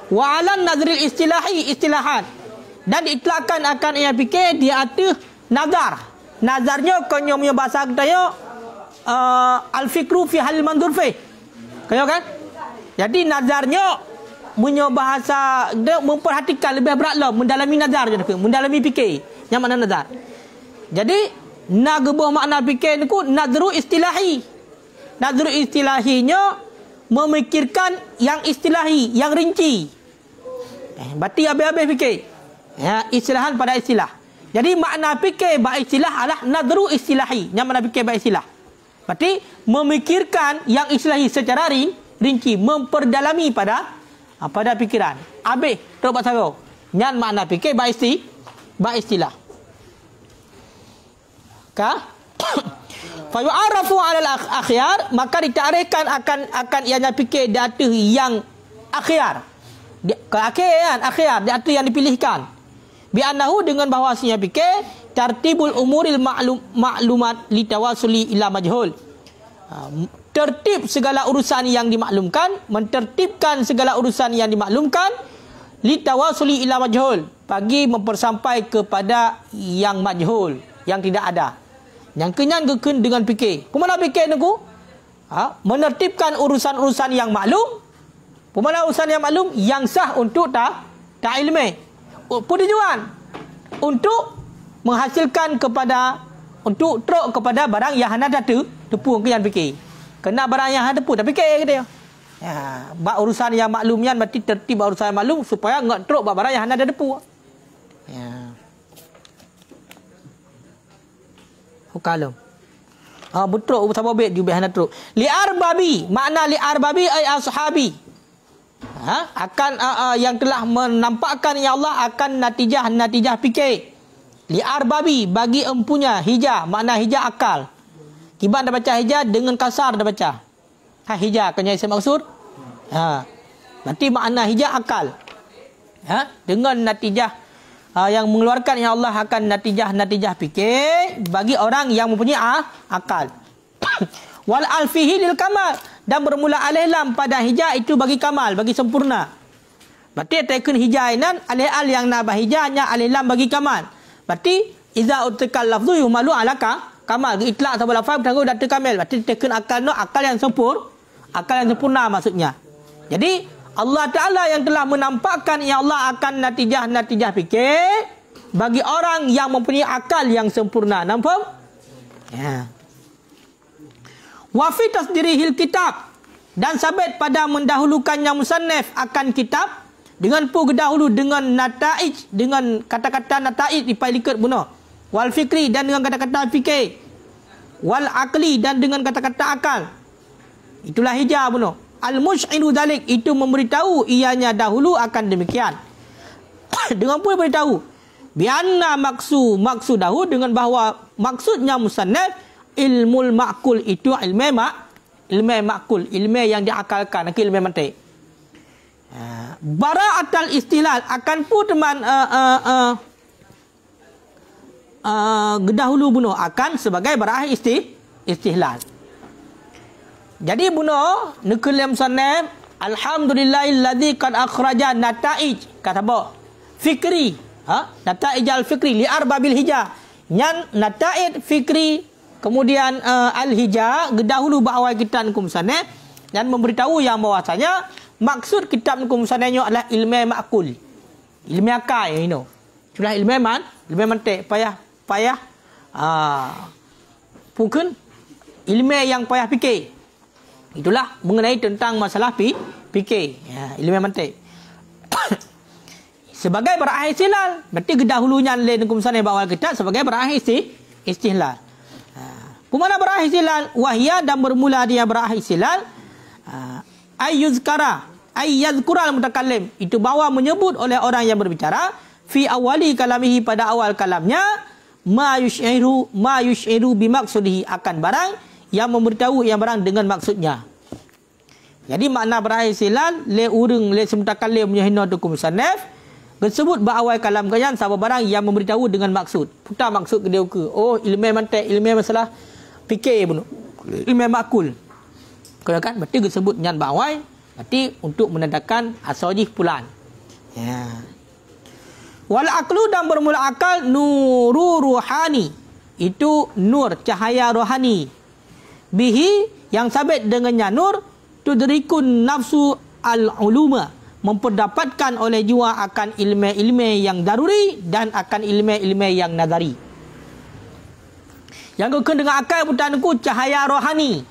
Wa ala nazril istilahan. Dan diitlakkan akan ia fikir di atas nazar. Nazarnya konyo punya bahasa kita al-fikru fi hal mandur fi. Kayo kan? Jadi nazarnya punya bahasa dia memperhatikan lebih berat lah, mendalami nazar je, mendalami fikir. Yang mana nazar? Jadi nak gebuh makna fikir ni ku nazru istilahi. Nazru istilahinya memikirkan yang istilahi, yang rinci. Berarti habis-habis fikir. Ya, istilahan pada istilah. Jadi makna fikir bab istilah adalah nadru istilahi. Yang mana fikir bab istilah? Berarti memikirkan yang istilahi secara rinci, memperdalami pada fikiran. Habis tok pasal. Yang makna fikir bab istilah. Ka? Fa yu'arafu 'ala al-akhyar, maka ditarikkan akan ianya fikir di atas yang akhyar. Akhyar di atas yang dipilihkan. Bi annahu dengan bahawasanya fikir tartibul umuril ma'lumat litawasuli ila majhul. Tertib segala urusan yang dimaklumkan, mentertibkan segala urusan yang dimaklumkan litawasuli ila majhul, bagi mempersampai kepada yang majhul, yang tidak ada. Yang kenyan gekun dengan fikir. Pemana fikir niku? Menertibkan urusan-urusan yang maklum. Pemana urusan yang maklum yang sah untuk ta ilmi. Tujuan untuk menghasilkan kepada, untuk teruk kepada barang yang hendak tepu kenyan fikir. Kena barang yang hendak tepu tapi fikir kita. Ya, bab urusan yang maklumnya berarti tertib urusan yang maklum supaya enggak teruk barang yang hendak tepu. Ya. Hukalum. Betul sama bait di bihana teruk. Li arbabi, makna li arbabi ay ashabi. Akan yang telah menampakkan ya Allah akan natijah fikir. Li arbabi, bagi empunya hijah, makna hijah akal. Kiban dah baca hijah dengan kasar dah baca. Hijah kena isim maksud. Berarti makna hijah akal. Dengan natijah yang mengeluarkan ya Allah akan natijah fikir bagi orang yang mempunyai akal. Wal alfihi lil kamal, dan bermula alif lam pada hijah itu bagi kamal, bagi sempurna. Berarti tekun hijah nan alif al yang nabah hijahnya alif lam bagi kamal. Berarti iza utikal lafzu yumalu alaka kamal, itlaq sabal lafaz tangguh data kamil. Berarti tekun akal no akal yang sempurna maksudnya. Jadi Allah Ta'ala yang telah menampakkan ya Allah akan natijah fikir bagi orang yang mempunyai akal yang sempurna. Nampak? Ya. Wa fi tasdirihil kitab, dan sabit pada mendahulukannya musannaf akan kitab dengan dahulu dengan nataij, dengan kata-kata nataij dipalikat guna, wal fikri dan dengan kata-kata fikir, wal akli dan dengan kata-kata akal. Itulah hijab guna. Al musy'iru dalik, itu memberitahu ianya dahulu akan demikian. Dengan pun beritahu bianna maksudahu, dengan bahawa maksudnya musannaf ilmul ma'kul, itu ilmu ma'kul, ilmu yang diakalkan, ilmu mantik. Bara'atul istilal, akan pun teman dahulu bunuh akan sebagai bara'ah istihlal. Jadi bunuh nukulim musannaf alhamdulillahilladzi qad akhraja nataij, kata apa? Fikri, nataij al-fikri li arbabil hijah. Nyan nataij fikri, kemudian al-hijah dahulu bawah kitab musannaf, dan memberitahu yang bahwasanya maksud kitab musannafnya adalah ilmu ma'kul, ilmu akal, itulah ilmu mantik, payah bukan ilmu yang payah fikir. Itulah mengenai tentang masalah fikir, ya, ilmu mantik. Sebagai bara'ah istihlal, berarti kedahulunya lain musannaf bawah kitab sebagai bara'ah istihlal. Kumana bara'ah istihlal? Wahya, dan bermula dia bara'ah istihlal ayyuzkara, ayyazkura al-mutakallim, itu bahawa menyebut oleh orang yang berbicara fi awali kalamihi, pada awal kalamnya, ma yush'iru bimaksudih, akan barang yang memberitahu yang barang dengan maksudnya. Jadi makna bara'ah istihlal le urang le semutakallim menyahina tu musannaf disebut berawal kalam kayan sama barang yang memberitahu dengan maksud. Putar maksud ke dia ke. Oh, ilmu mantik, ilmu masalah fikir pun. Ilmu makul. Kalau kan berarti disebut nyan bawai, berarti untuk menandakan asojih pulan. Ya. Wal aqlu, dan bermula akal nuru ruhani, itu nur cahaya rohani. Bihi, yang sabit dengannya nur, tudrikun nafsu al-uluma, memperdapatkan oleh jiwa akan ilmu-ilmu yang daruri dan akan ilmu-ilmu yang nazari. Yang kena dengan akal putanku cahaya rohani.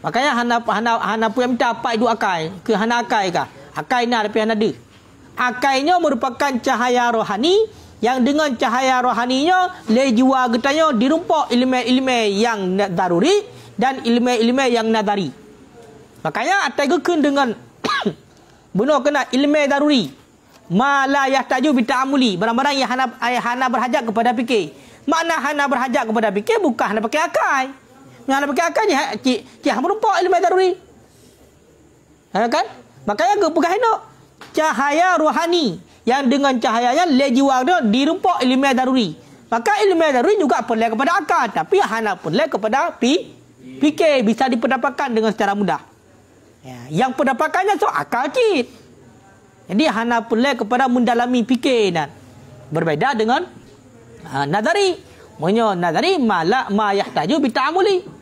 Makanya hana punya minta apa itu akal? Ke hana akal kah? Akal ni ada pihak ada. Akalnya merupakan cahaya rohani yang dengan cahaya rohaninya le jiwa getanya dirumpak ilmu-ilmu yang daruri dan ilmu-ilmu yang nazari. Makanya atai kena dengan benar kena ilmu daruri. Ma la yahtaju bi ta'amuli, barang-barang yang hana berhajat kepada fikir. Makna hana berhajat kepada fikir bukan hana pakai akal. Yang hana pakai akal cik merumpak ilmu daruri. Kan? Makanya ke pegang hendak cahaya rohani yang dengan cahayanya le jiwa dia dirumpak ilmu daruri. Maka ilmu daruri juga perlu kepada akal, tapi hana perlu kepada fikir, bisa diperdapatkan dengan secara mudah. Ya, yang pendapatkannya so akal cik. Jadi hana perlu kepada mendalami fikir, dan berbeza dengan nazari. Maksudnya nazari ma yahtaju bi ta'amuli.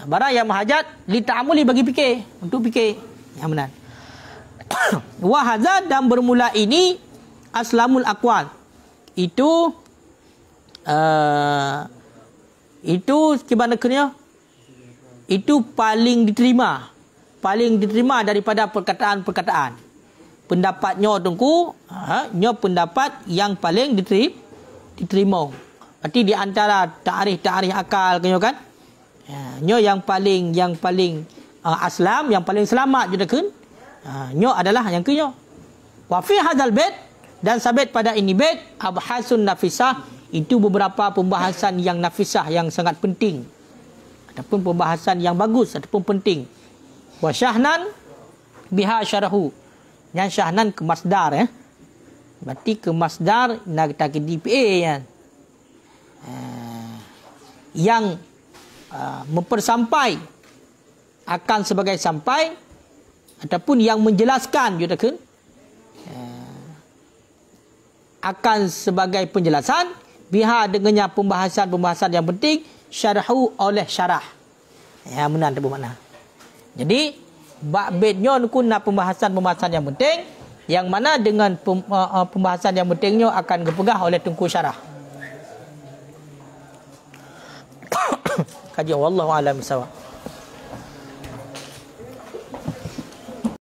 Barang yang menghajat li ta'amuli, bagi fikir, untuk fikir. Yang benar. Wa hadza, dan bermula ini aslamul aqwal. Itu gimana kena? Itu paling diterima daripada perkataan-perkataan. Pendapatnya tungku, nya pendapat yang paling diterima. Berarti di antara ta'arif akal kan? Nya yang paling aslam, yang paling selamat juga kan? Nya adalah yang kenya. Wa fi hadzal bait, dan sabit pada ini bait abhasun nafisah, itu beberapa pembahasan yang nafisah, yang sangat penting. Ataupun pembahasan yang bagus ataupun penting. Wa syahnan biha syarahu. Yang syahnan ke masdar, berarti ke masdar nak kita ke DPA kan. Yang mempersampai akan sebagai sampai, ataupun yang menjelaskan juga kan, akan sebagai penjelasan, biha dengannya pembahasan-pembahasan yang penting, syarahu oleh syarah. Ya, benar tu bermakna. Jadi bab baitnya ku nak pembahasan yang penting, yang mana dengan pembahasan yang pentingnya akan dipegah oleh Tengku Syarah. Kaji wallahu a'lam bissawab.